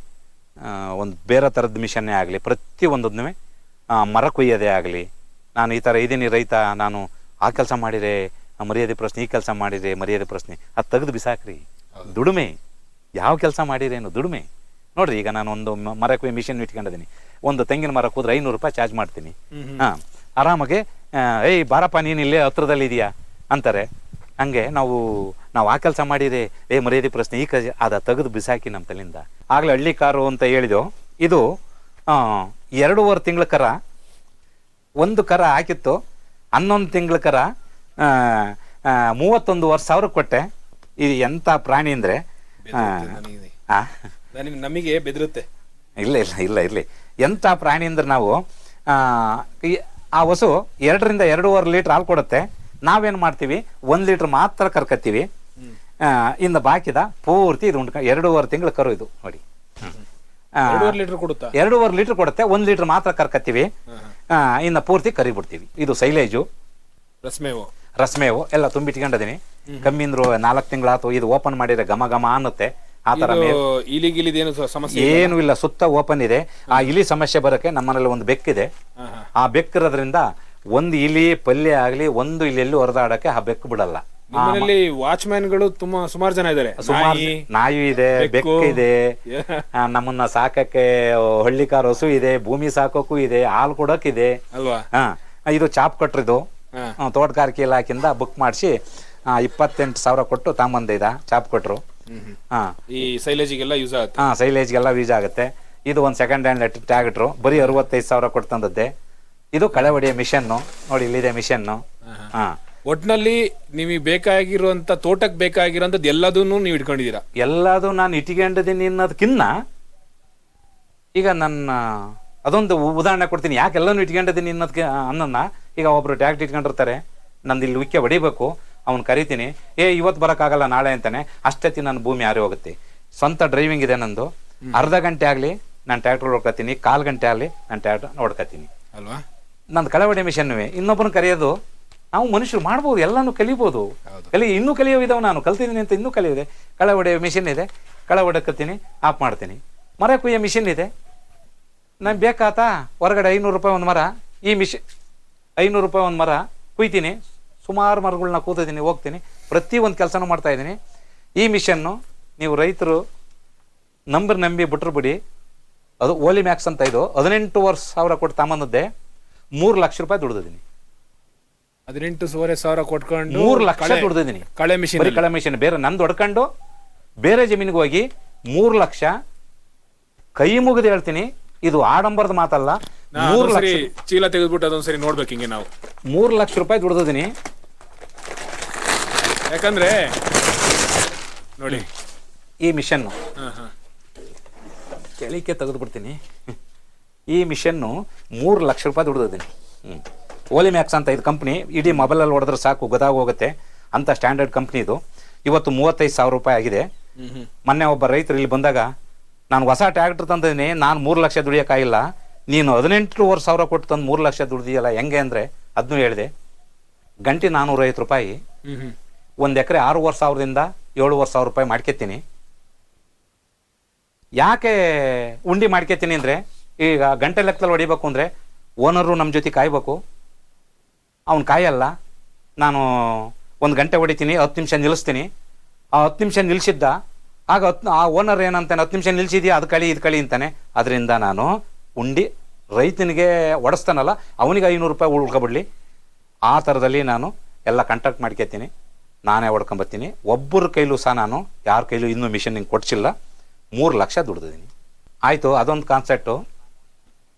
ಒಂದು ಬೇರೆ ಥರದ ಮಿಷನ್ನೇ ಆಗಲಿ, ಪ್ರತಿಯೊಂದನ್ನು ಮರ ಕೊಯ್ಯೋದೇ ಆಗಲಿ. ನಾನು ಈ ಥರ ಇದ್ದೀನಿ ರೈತ, ನಾನು ಆ ಕೆಲಸ ಮಾಡಿದರೆ ಮರ್ಯಾದೆ ಪ್ರಶ್ನೆ, ಈ ಕೆಲಸ ಮಾಡಿದರೆ ಮರ್ಯಾದೆ ಪ್ರಶ್ನೆ, ಅದು ತೆಗೆದು ಬಿಸಾಕ್ರಿ. ದುಡಿಮೆ ಯಾವ ಕೆಲಸ ಮಾಡಿರೇನು ದುಡಿಮೆ ನೋಡ್ರಿ. ಈಗ ನಾನು ಒಂದು ಮರ ಕೊಯ್ಯೋ ಮಿಷನ್ ಇಟ್ಕೊಂಡಿದ್ದೀನಿ. ಒಂದು ತೆಂಗಿನ ಮರ ಕೂದ್ರೆ 500 ರೂಪಾಯಿ ಚಾರ್ಜ್ ಮಾಡ್ತೀನಿ. ಆರಾಮಾಗೆ ಏಯ್ ಬಾರಪ್ಪ ನೀನು ಇಲ್ಲೇ ಹತ್ರದಲ್ಲಿ ಇದೆಯಾ ಅಂತಾರೆ. ಹಂಗೆ ನಾವು ಆ ಕೆಲಸ ಮಾಡಿದರೆ ಮರ್ಯಾದೆ ಪ್ರಶ್ನೆ, ಈ ಅದ ತೆಗೆದು ಬಿಸಾಕಿ ನಮ್ಮ ತಲೆಯಿಂದ. ಆಗಲೇ ಹಳ್ಳಿ ಕಾರು ಅಂತ ಹೇಳಿದೆವು. ಇದು 2.5 ತಿಂಗಳ ಕರ. ಒಂದು ಕರ ಹಾಕಿತ್ತು, 11 ತಿಂಗಳ ಕರ 31,000 ಕೊಟ್ಟೆ. ಇದು ಎಂಥ ಪ್ರಾಣಿ ಅಂದರೆ ನಮಗೆ ಬೆದರುತ್ತೆ. ಇಲ್ಲ ಇಲ್ಲ ಇಲ್ಲ ಇರಲಿ. ಎಂಥ ಪ್ರಾಣಿ ಅಂದ್ರೆ ನಾವು ಆ ಹಸು 2 ರಿಂದ 2.5 ಲೀಟ್ರ್ ಹಾಲು ಕೊಡುತ್ತೆ. ನಾವೇನು ಮಾಡ್ತೀವಿ, 1 ಲೀಟ್ರ್ ಮಾತ್ರ ಕರ್ಕತ್ತೀವಿ. ಇನ್ನು ಬಾಕಿದ ಪೂರ್ತಿ ಇದು 2.5 ತಿಂಗಳ ಕರು ಇದು ನೋಡಿ. 2.5 ಲೀಟ್ರ್ ಕೊಡುತ್ತಾ? 2.5 ಲೀಟ್ರ್ ಕೊಡುತ್ತೆ. 1 ಲೀಟ್ರ್ ಮಾತ್ರ ಕರ್ಕತ್ತೀವಿ, ಇನ್ನು ಪೂರ್ತಿ ಕರಿ ಬಿಡ್ತೀವಿ. ಇದು ಸೈಲೇಜು, ರಸ್ಮೇವು ಎಲ್ಲ ತುಂಬಿಟ್ಕೊಂಡಿದ್ದೀನಿ. ಕಮ್ಮಿ ಅಂದ್ರು 4 ತಿಂಗಳಾತು. ಇದು ಓಪನ್ ಮಾಡಿದ್ರೆ ಘಮ ಘಮ ಅನ್ನುತ್ತೆ. ಆ ತರ ಸಮಸ್ಯೆ ಏನು ಇಲ್ಲ, ಸುತ್ತ ಓಪನ್ ಇದೆ. ಆ ಇಲಿ ಸಮಸ್ಯೆ ಬರೋಕೆ ನಮ್ಮನೇಲಿ ಒಂದು ಬೆಕ್ಕಿದೆ. ಆ ಬೆಕ್ಕಿರೋದ್ರಿಂದ ಒಂದು ಇಲಿ ಪಲ್ಯ ಆಗ್ಲಿ, ಒಂದು ಇಲ್ಲಿ ಎಲ್ಲೂ ಹೊರದಾಡಕ್ಕೆ ಆ ಬೆಕ್ಕು ಬಿಡಲ್ಲ. ವಾಚ್ಮ್ಯಾನ್ಗಳು ಸುಮಾರು ಜನ ಇದ್ದಾರೆ. ನಾಯಿ ಇದೆ, ಬೆಕ್ಕು ಇದೆ, ನಮ್ಮನ್ನ ಸಾಕಕ್ಕೆ ಹಳ್ಳಿಕಾರ ಹಸು ಇದೆ, ಭೂಮಿ ಸಾಕೋಕು ಇದೆ, ಹಾಲು ಕೊಡೋಕಿದೆ ಅಲ್ವಾ. ಇದು ಚಾಪ್ ಕಟ್ರಿದು ತೋಟಗಾರಿಕೆ ಇಲಾಖೆಯಿಂದ ಬುಕ್ ಮಾಡಿಸಿ 28,000 ಕೊಟ್ಟು ತಗೊಂಬಂದಿದ ಚಾಪ್ ಕೊಟ್ರು. ಈ ಸೈಲೇಜ್ಗೆಲ್ಲ ಯೂಸ್ ಆಗುತ್ತೆ. ಸೈಲೇಜ್ಗೆಲ್ಲ ಯೂಸ್ ಆಗುತ್ತೆ. ಇದು ಒಂದು ಸೆಕೆಂಡ್ ಹ್ಯಾಂಡ್ ಟ್ಯಾಕ್ಟ್ರು, ಬರೀ 65,000 ಕೊಟ್ಟು ತಂದದ್ದೆ. ಇದು ಕಳೆ ಹೊಡೆಯೋ ಮಿಷನ್ನು ನೋಡಿ, ಇಲ್ಲಿದೆ ಮಿಷನ್ನು. ಒಟ್ನಲ್ಲಿ ನಿಮಗೆ ಬೇಕಾಗಿರುವಂತ ತೋಟಕ್ಕೆ ಬೇಕಾಗಿರೋಂಥದ್ದು ಎಲ್ಲದನ್ನು ನೀವು ಇಟ್ಕೊಂಡಿದ್ದೀರಾ? ಎಲ್ಲದೂ ನಾನು ಇಟ್ಕೊಂಡಿದ್ದೀನಿ ಅನ್ನೋದಕ್ಕಿನ್ನ ಈಗ ನನ್ನ ಅದೊಂದು ಉದಾಹರಣೆ ಕೊಡ್ತೀನಿ. ಯಾಕೆ ಎಲ್ಲನೂ ಇಟ್ಕೊಂಡಿದ್ದೀನಿ ಅನ್ನೋದಕ್ಕೆ ಅನ್ನೋದನ್ನ. ಈಗ ಒಬ್ರು ಟ್ಯಾಕ್ಟ್ರ್ ಇಟ್ಕೊಂಡಿರ್ತಾರೆ, ನಂದು ಇಲ್ಲಿ ಉಕ್ಕೆ ಹೊಡಿಬೇಕು, ಅವ್ನು ಕರಿತೀನಿ, ಇವತ್ತು ಬರೋಕ್ಕಾಗಲ್ಲ ನಾಳೆ ಅಂತಾನೆ. ಅಷ್ಟೊತ್ತಿ ನನ್ನ ಭೂಮಿ ಹಾರಿ ಹೋಗುತ್ತೆ. ಸ್ವಂತ ಡ್ರೈವಿಂಗ್ ಇದೆ ನಂದು. ಅರ್ಧ ಗಂಟೆ ಆಗಲಿ ನಾನು ಟ್ಯಾಕ್ಟ್ರ್ ಹೊಡ್ಕೊತೀನಿ, 1/4 ಗಂಟೆ ಆಗಲಿ ನಾನು ಟ್ಯಾಕ್ಟ್ರ್ ಹೊಡ್ಕೊತೀನಿ ಅಲ್ವಾ. ನಂದು ಕಳೆವಡೆ ಮಿಷನ್ವೇ. ಇನ್ನೊಬ್ಬನ ಕರೆಯೋದು ನಾವು ಮನುಷ್ಯರು ಮಾಡ್ಬೋದು, ಎಲ್ಲನೂ ಕಲಿಬೋದು. ಇನ್ನೂ ಕಲಿಯೋ ಇದಾವೆ. ನಾನು ಕಲ್ತಿದ್ದೀನಿ ಅಂತ ಇನ್ನೂ ಕಲಿಯೋದೆ. ಕಳೆ ಹೊಡೆಯೋ ಮಿಷಿನ್ ಇದೆ, ಕಳೆ ಹೊಡಕತ್ತೀನಿ, ಆಫ್ ಮಾಡ್ತೀನಿ. ಮರ ಕುಯ್ಯೋ ಮಿಷಿನ್ ಇದೆ. ನಾನು ಬೇಕಾತಾ ಹೊರಗಡೆ 500 ರೂಪಾಯಿ ಒಂದು ಮರ, ಈ ಮಿಷಿನ್ 500 ರೂಪಾಯಿ ಒಂದು ಮರ ಕುಯ್ತೀನಿ. ಸುಮಾರು ಮರಗಳನ್ನ ಕೂತಿದ್ದೀನಿ, ಹೋಗ್ತೀನಿ, ಪ್ರತಿಯೊಂದು ಕೆಲಸನೂ ಮಾಡ್ತಾ ಇದ್ದೀನಿ. ಈ ಮಿಷನ್ನು ನೀವು ರೈತರು ನಂಬಿ ಬಿಟ್ರು ಬಿಡಿ. ಅದು ಓಲಿ ಮ್ಯಾಕ್ಸ್ ಅಂತ. ಇದು 18,500 ಕೊಟ್ಟು ತಗೊಂಬಂದದ್ದೆ. 3 ಲಕ್ಷ ರೂಪಾಯಿ ದುಡ್ದಿದ್ದೀನಿ. 18,500 ಕೊಟ್ಕೊಂಡು 3 ಲಕ್ಷ ದುಡ್ದಿದ್ದೀನಿ. ಕಳೆ ಮಿಷನ್ ಬೇರೆ ನಂದು ಹೊಡ್ಕೊಂಡು ಬೇರೆ ಜಮೀನಿಗೆ ಹೋಗಿ 3 ಲಕ್ಷ ಕೈ ಮುಗಿದು ಹೇಳ್ತೀನಿ. ಇದು ಆಡಂಬರದ ಮಾತಲ್ಲ. 3 ಲಕ್ಷ ಚೀಲ ತೆಗೆದ್ಬಿಟ್ಟು ಅದೊಂದ್ಸರಿ ನೋಡ್ಬೇಕು. ಹಿಂಗೆ ನಾವು 3 ಲಕ್ಷ ರೂಪಾಯಿ ದುಡ್ದಿದ್ದೀನಿ. ಯಾಕಂದ್ರೆ ನೋಡಿ ಈ ಮಿಷನ್ನು ಕೆಳಕ್ಕೆ ತೆಗೆದು ಬಿಡ್ತೀನಿ. ಈ ಮಿಷನ್ನು 3 ಲಕ್ಷ ರೂಪಾಯಿ ದುಡ್ದಿದ್ದೀನಿ. ಓಲಿ ಮ್ಯಾಕ್ಸ್ ಅಂತ ಇದು ಕಂಪ್ನಿ. ಇಡೀ ಮೊಬೈಲಲ್ಲಿ ಹೊಡೆದ್ರೆ ಸಾಕು ಗೊತ್ತಾಗೋಗುತ್ತೆ ಅಂತ ಸ್ಟ್ಯಾಂಡರ್ಡ್ ಕಂಪ್ನಿ ಇದು. ಇವತ್ತು 35,000 ರೂಪಾಯಿ ಆಗಿದೆ. ಮೊನ್ನೆ ಒಬ್ಬ ರೈತರು ಇಲ್ಲಿ ಬಂದಾಗ, ನಾನು ಹೊಸ ಟ್ರ್ಯಾಕ್ಟರ್ ತಂದಿದ್ದೀನಿ, ನಾನು 3 ಲಕ್ಷ ದುಡಿಯೋಕ್ಕಾಗಿಲ್ಲ, ನೀನು 18,500 ಕೊಟ್ಟು ತಂದು 3 ಲಕ್ಷ ದುಡ್ದಿಯಲ್ಲ ಹೆಂಗೆ ಅಂದರೆ ಅದನ್ನೂ ಹೇಳಿದೆ. ಗಂಟೆ 450 ರೂಪಾಯಿ. 1 ಎಕರೆ 6,500ದಿಂದ 7,500 ರೂಪಾಯಿ ಮಾಡ್ಕೊತೀನಿ. ಯಾಕೆ ಉಂಡಿ ಮಾಡ್ಕೊತೀನಿ ಅಂದರೆ, ಈಗ ಗಂಟೆ ಲೆಕ್ಕದಲ್ಲಿ ಹೊಡಿಬೇಕು ಅಂದರೆ ಓನರು ನಮ್ಮ ಜೊತೆ ಕಾಯ್ಬೇಕು, ಅವ್ನು ಕಾಯಲ್ಲ, ನಾನು 1 ಗಂಟೆ ಹೊಡಿತೀನಿ, 10 ನಿಮಿಷ ನಿಲ್ಲಿಸ್ತೀನಿ. ಆ 10 ನಿಮಿಷ ನಿಲ್ಲಿಸಿದ್ದ, ಆಗ ಆ ಓನರ್ ಏನಂತಾನೆ, 10 ನಿಮಿಷ ನಿಲ್ಲಿಸಿದ್ಯಾ, ಅದು ಕಳಿ ಇದು ಕಳಿ ಅಂತಾನೆ. ಅದರಿಂದ ನಾನು ಉಂಡಿ ರೈತನಿಗೆ ಒಡಿಸ್ತಾನಲ್ಲ ಅವನಿಗೆ 500 ರೂಪಾಯಿ ಉಳ್ಕೊಬಿಡ್ಲಿ, ಆ ಥರದಲ್ಲಿ ನಾನು ಎಲ್ಲ ಕಾಂಟ್ಯಾಕ್ಟ್ ಮಾಡ್ಕೊತೀನಿ, ನಾನೇ ಹೊಡ್ಕೊಂಬತ್ತೀನಿ. ಒಬ್ಬರ ಕೈಲೂ ಸಹ ನಾನು ಯಾರ ಕೈಲೂ ಇನ್ನೂ ಮಿಷನ್ ಹಿಂಗೆ ಕೊಡ್ಸಿಲ್ಲ. 3 ಲಕ್ಷ ದುಡ್ದಿದ್ದೀನಿ. ಆಯಿತು, ಅದೊಂದು ಕಾನ್ಸೆಪ್ಟು.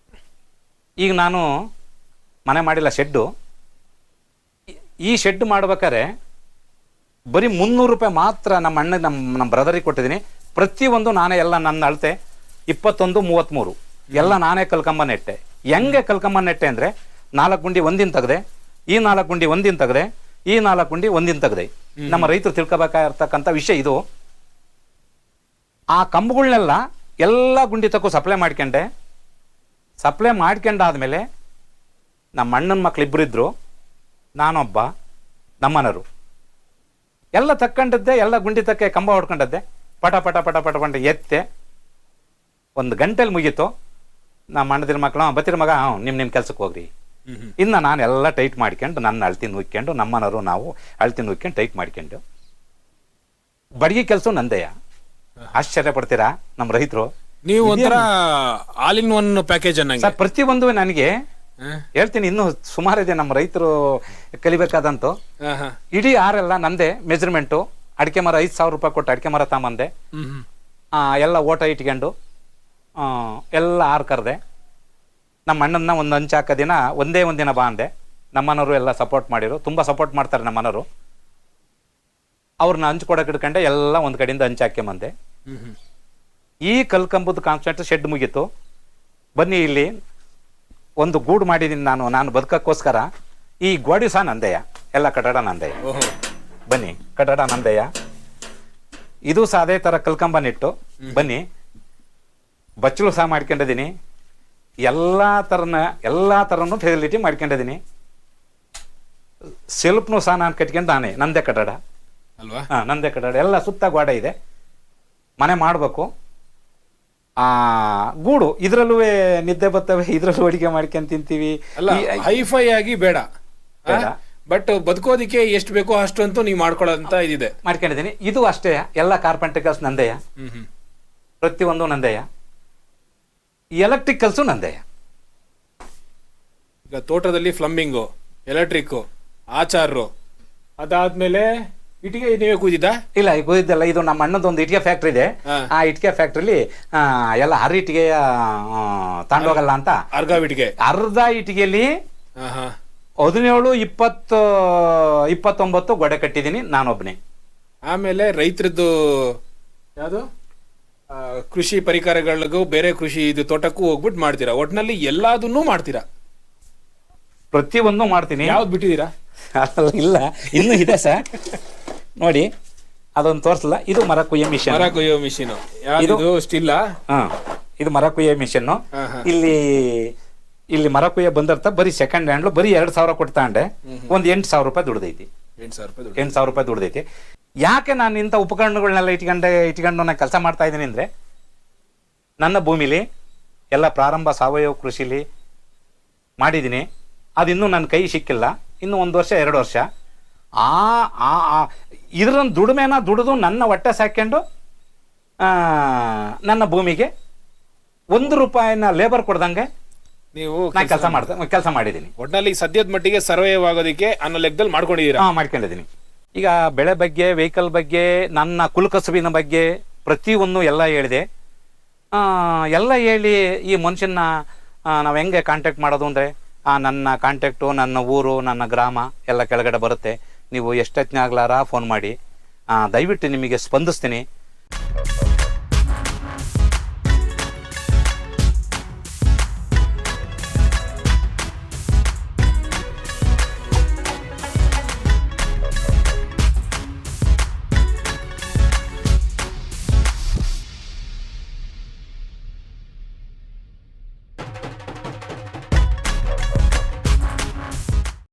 ಈಗ ನಾನು ಮನೆ ಮಾಡಿಲ್ಲ, ಶೆಡ್ಡು. ಈ ಶೆಡ್ ಮಾಡ್ಬೇಕಾದ್ರೆ ಬರೀ 300 ರೂಪಾಯಿ ಮಾತ್ರ ನಮ್ಮ ಅಣ್ಣ ನಮ್ಮ ಬ್ರದರಿಗೆ ಕೊಟ್ಟಿದ್ದೀನಿ. ಪ್ರತಿಯೊಂದು ನಾನೇ ಎಲ್ಲ ನನ್ನ ಅಳತೆ 21, 33 ಎಲ್ಲ ನಾನೇ ಕಲ್ಕಂಬ ನೆಟ್ಟೆ. ಹೆಂಗೆ ಕಲ್ಕಂಬ ನೆಟ್ಟೆ ಅಂದರೆ 4 ಗುಂಡಿ ಒಂದಿನ ತೆಗೆದೆ, ಈ 4 ಗುಂಡಿ ಒಂದಿನ ತೆಗೆದೆ, ಈ 4 ಗುಂಡಿ ಒಂದಿನ ತೆಗೆದೆ. ನಮ್ಮ ರೈತರು ತಿಳ್ಕೊಬೇಕಾಗಿರ್ತಕ್ಕಂಥ ವಿಷಯ ಇದು. ಆ ಕಂಬಗಳನ್ನೆಲ್ಲ ಎಲ್ಲ ಗುಂಡಿ ತಕ್ಕೂ ಸಪ್ಲೈ ಮಾಡ್ಕೊಂಡೆ. ಸಪ್ಲೈ ಮಾಡ್ಕೊಂಡಾದ್ಮೇಲೆ ನಮ್ಮ ಅಣ್ಣನ ಮಕ್ಳು ಇಬ್ಬರಿದ್ರು, ನಾನೊಬ್ಬ, ನಮ್ಮನರು ಎಲ್ಲ ತಕ್ಕೊಂಡಿದ್ದೆ. ಎಲ್ಲ ಗುಂಡಿ ತಕ್ಕೆ ಕಂಬ ಹೊಡ್ಕೊಂಡದ್ದೆ. ಪಟ ಪಟ ಪಟ ಪಟ ಪಟ ಎತ್ತೆ 1 ಗಂಟೆಲಿ ಮುಗೀತು. ನಮ್ಮ ಅಣ್ಣದಿರ ಮಕ್ಕಳು, ಬತ್ತಿರ ಮಗ, ನಿಮ್ಮ ಕೆಲ್ಸಕ್ಕೆ ಹೋಗ್ರಿ. ಇನ್ನು ನಾನು ಎಲ್ಲ ಟೈಟ್ ಮಾಡ್ಕೊಂಡು ನನ್ನ ಅಳ್ತಿನ ಹುಯ್ಕೊಂಡು, ನಮ್ಮನರು ನಾವು ಅಳ್ತಿನ ಹುಯ್ಕೊಂಡು ಟೈಟ್ ಮಾಡ್ಕೊಂಡು ಬಡಗಿ ಕೆಲಸ ನಂದೆಯ. ಆಶ್ಚರ್ಯ ಪಡ್ತೀರಾ ನಮ್ಮ ರೈತರು. ನೀವು ಒಂಥರ ಆಲ್ ಇನ್ ಒನ್ ಪ್ಯಾಕೇಜ್ ಅನ್ನಂಗೆ ಸರ್. ಪ್ರತಿಯೊಂದು ನನಗೆ ಹೇಳ್ತೀನಿ, ಇನ್ನೂ ಸುಮಾರು ಇದೆ ನಮ್ಮ ರೈತರು ಕಲಿಬೇಕಾದಂತು. ಇಡೀ ಆರೆಲ್ಲ ನಂದೇ ಮೆಜರ್ಮೆಂಟು. ಅಡಿಕೆ ಮರ 5,000 ರೂಪಾಯಿ ಕೊಟ್ಟು ಅಡಿಕೆ ಮರ ತಗೊಂಬಂದೆ. ಎಲ್ಲ ಓಟ ಇಟ್ಕೊಂಡು ಎಲ್ಲ ಆರು ಕರೆದೆ. ನಮ್ಮ ಅಣ್ಣನ ಒಂದು ಹಂಚು ಹಾಕೋ ದಿನ ಒಂದೇ ಒಂದಿನ ಬಾ ಅಂದೆ. ನಮ್ಮನವರು ಎಲ್ಲ ಸಪೋರ್ಟ್ ಮಾಡಿರು, ತುಂಬ ಸಪೋರ್ಟ್ ಮಾಡ್ತಾರೆ ನಮ್ಮನವರು. ಅವ್ರನ್ನ ಹಂಚು ಕೊಡಕ್ಕೆ ಹಿಡ್ಕೊಂಡೆ ಎಲ್ಲ ಒಂದು ಕಡೆಯಿಂದ ಹಂಚು ಹಾಕ್ಯಂಬಂದೆ. ಈ ಕಲ್ಕಂಬದ ಕಾನ್ಸೆಪ್ಟ್ ಶೆಡ್ ಮುಗೀತು. ಬನ್ನಿ, ಇಲ್ಲಿ ಒಂದು ಗೂಡು ಮಾಡಿದ್ದೀನಿ ನಾನು ಬದುಕಕ್ಕೋಸ್ಕರ. ಈ ಗೋಡಿ ಸಹ ನಂದೆಯ, ಎಲ್ಲ ಕಟ್ಟಡ ನಂದೆಯ. ಬನ್ನಿ, ಕಟ್ಟಡ ನಂದೆಯ. ಇದು ಸಹ ಅದೇ ಥರ ಕಲ್ಕಂಬ ನೆಟ್ಟು. ಬನ್ನಿ, ಬಚ್ಚಲು ಸಹ ಮಾಡ್ಕೊಂಡಿದ್ದೀನಿ. ಎಲ್ಲ ಥರನೂ ಫೆಸಿಲಿಟಿ ಮಾಡ್ಕೊಂಡಿದ್ದೀನಿ. ಸೆಲ್ಫ್ನು ಸಹ ನಾನು ಕಟ್ಕೊಂಡು ನಾನೇ, ನಂದೇ ಕಟ್ಟಡ ಅಲ್ವಾ? ನಂದೇ ಕಟ್ಟಡ. ಎಲ್ಲ ಸುತ್ತ ಗೋಡೆ ಇದೆ. ಮನೆ ಮಾಡಬೇಕು. ಗೂಡು ಇದ್ರಲ್ಲೂ ನಿದ್ದೆ ಬರ್ತವೆ, ಇದ್ರಲ್ಲೂ ಅಡಿಗೆ ಮಾಡ್ಕೊಂಡು ತಿಂತೀವಿ. ಅಲ್ಲ, ಹೈಫೈ ಆಗಿ ಬೇಡ, ಬಟ್ ಬದುಕೋದಿಕ್ಕೆ ಎಷ್ಟು ಬೇಕೋ ಅಷ್ಟು ಅಂತೂ ನೀವು ಮಾಡ್ಕೊಳ್ಳೋಂತ ಇದಿದೆ. ಮಾಡ್ಕೊಂಡಿದ್ದೀನಿ. ಇದು ಅಷ್ಟೇ, ಎಲ್ಲ ಕಾರ್ಪೆಂಟರ್ ಕೆಲಸ ನಂದೆಯ, ಪ್ರತಿಯೊಂದು ನಂದೆಯ. ಎಲೆಕ್ಟ್ರಿಕ್ ಕೆಲಸ ನಂದೆಯ. ಈಗ ತೋಟದಲ್ಲಿ ಪ್ಲಂಬಿಂಗು, ಎಲೆಕ್ಟ್ರಿಕ್ಕು, ಆಚಾರ್ರು, ಅದಾದ್ಮೇಲೆ ಇಟ್ಟಿಗೆ ನೀವೇ ಕೂದಿದ್ದ? ಇಲ್ಲ, ಕೂದಿದ್ದಲ್ಲ. ಇದು ನಮ್ಮ ಅಣ್ಣದೊಂದು ಇಟ್ಟಿಗೆ ಫ್ಯಾಕ್ಟ್ರಿ ಇದೆ. ಆ ಇಟ್ಟಿಗೆ ಫ್ಯಾಕ್ಟ್ರಿಲಿ ಎಲ್ಲ ಇಟ್ಟಿಗೆಯ ತಗೊಂಡೋಗಲ್ಲ ಅಂತ ಅರ್ಧ ಇಟ್ಟಿಗೆಯಲ್ಲಿ 17, 20, 29 ಗೋಡೆ ಕಟ್ಟಿದ್ದೀನಿ ನಾನೊಬ್ಬನೇ. ಆಮೇಲೆ ರೈತರದ್ದು ಯಾವುದು ಕೃಷಿ ಪರಿಕರಗಳಿಗೂ ಬೇರೆ ಕೃಷಿ ಇದು ತೋಟಕ್ಕೂ ಹೋಗ್ಬಿಟ್ಟು ಮಾಡ್ತೀರಾ. ಒಟ್ನಲ್ಲಿ ಎಲ್ಲದನ್ನೂ ಮಾಡ್ತೀರಾ? ಪ್ರತಿಯೊಂದು ಮಾಡ್ತೀನಿ. ಯಾವ್ದು ಬಿಟ್ಟಿದ್ದೀರಾ? ಇಲ್ಲ, ಇನ್ನೂ ಇದೆ ಸರ್. ನೋಡಿ, ಅದೊಂದು ತೋರಿಸಲ್ಲ. ಇದು ಮರ ಕುಯ್ಯೋ ಮಿಷನ್. ಮರ ಕುಯ್ಯೋ ಮಿಷಿನ್ ಇದು ಸ್ಟಿಲ್ಲ. ಇದು ಮರ ಕುಯ್ಯೋ ಮಿಷನ್. ಇಲ್ಲಿ ಮರ ಕುಯ್ಯ ಬಂದಿರ್ತ ಬರೀ ಸೆಕೆಂಡ್ ಹ್ಯಾಂಡ್ಲು ಬರೀ 2,000 ಕೊಟ್ಟು ತಗೊಂಡೆ. ಒಂದು 8,000 ರೂಪಾಯಿ ದುಡ್ದೈತಿ. 8,000 ರೂಪಾಯಿ ದುಡ್ದೈತಿ. ಯಾಕೆ ನಾನು ಇಂಥ ಉಪಕರಣಗಳನ್ನೆಲ್ಲ ಇಟ್ಕೊಂಡು ನಾನು ಕೆಲಸ ಮಾಡ್ತಾ ಇದ್ದೀನಿ ಅಂದರೆ, ನನ್ನ ಭೂಮಿಲಿ ಎಲ್ಲ ಪ್ರಾರಂಭ ಸಾವಯವ ಕೃಷಿಲಿ ಮಾಡಿದ್ದೀನಿ. ಅದಿನ್ನೂ ನನ್ನ ಕೈ ಸಿಕ್ಕಿಲ್ಲ. ಇನ್ನೂ 1 ವರ್ಷ 2 ವರ್ಷ ಇದ್ರ ದುಡಿಮೆನ ದುಡಿದು ನನ್ನ ಹೊಟ್ಟೆ ಸಾಕೊಂಡು ನನ್ನ ಭೂಮಿಗೆ 1 ರೂಪಾಯಿನ ಲೇಬರ್ ಕೊಡ್ದಂಗೆ ನೀವು ಕೆಲಸ ಮಾಡಿದ್ದೀನಿ. ಒಟ್ಟಿನಲ್ಲಿ ಸದ್ಯದ ಮಟ್ಟಿಗೆ ಸರ್ವೈವ್ ಆಗೋದಕ್ಕೆ ಅನ್ನೋ ಲೆಕ್ಕದಲ್ಲಿ ಮಾಡ್ಕೊಂಡಿದ್ದೀರಾ? ಮಾಡ್ಕೊಂಡಿದ್ದೀನಿ. ಈಗ ಬೆಳೆ ಬಗ್ಗೆ, ವೆಹಿಕಲ್ ಬಗ್ಗೆ, ನನ್ನ ಕುಲಕಸುಬಿನ ಬಗ್ಗೆ ಪ್ರತಿಯೊಂದು ಎಲ್ಲ ಹೇಳಿದೆ. ಎಲ್ಲ ಹೇಳಿ ಈ ಮನುಷ್ಯನ ನಾವು ಹೆಂಗೆ ಕಾಂಟ್ಯಾಕ್ಟ್ ಮಾಡೋದು ಅಂದರೆ, ನನ್ನ ಕಾಂಟ್ಯಾಕ್ಟು, ನನ್ನ ಊರು, ನನ್ನ ಗ್ರಾಮ ಎಲ್ಲ ಕೆಳಗಡೆ ಬರುತ್ತೆ. ನೀವು ಎಷ್ಟೊತ್ತಿನಾಗ್ಲಾರ ಫೋನ್ ಮಾಡಿ, ದಯವಿಟ್ಟು ನಿಮಗೆ ಸ್ಪಂದಿಸ್ತೀನಿ.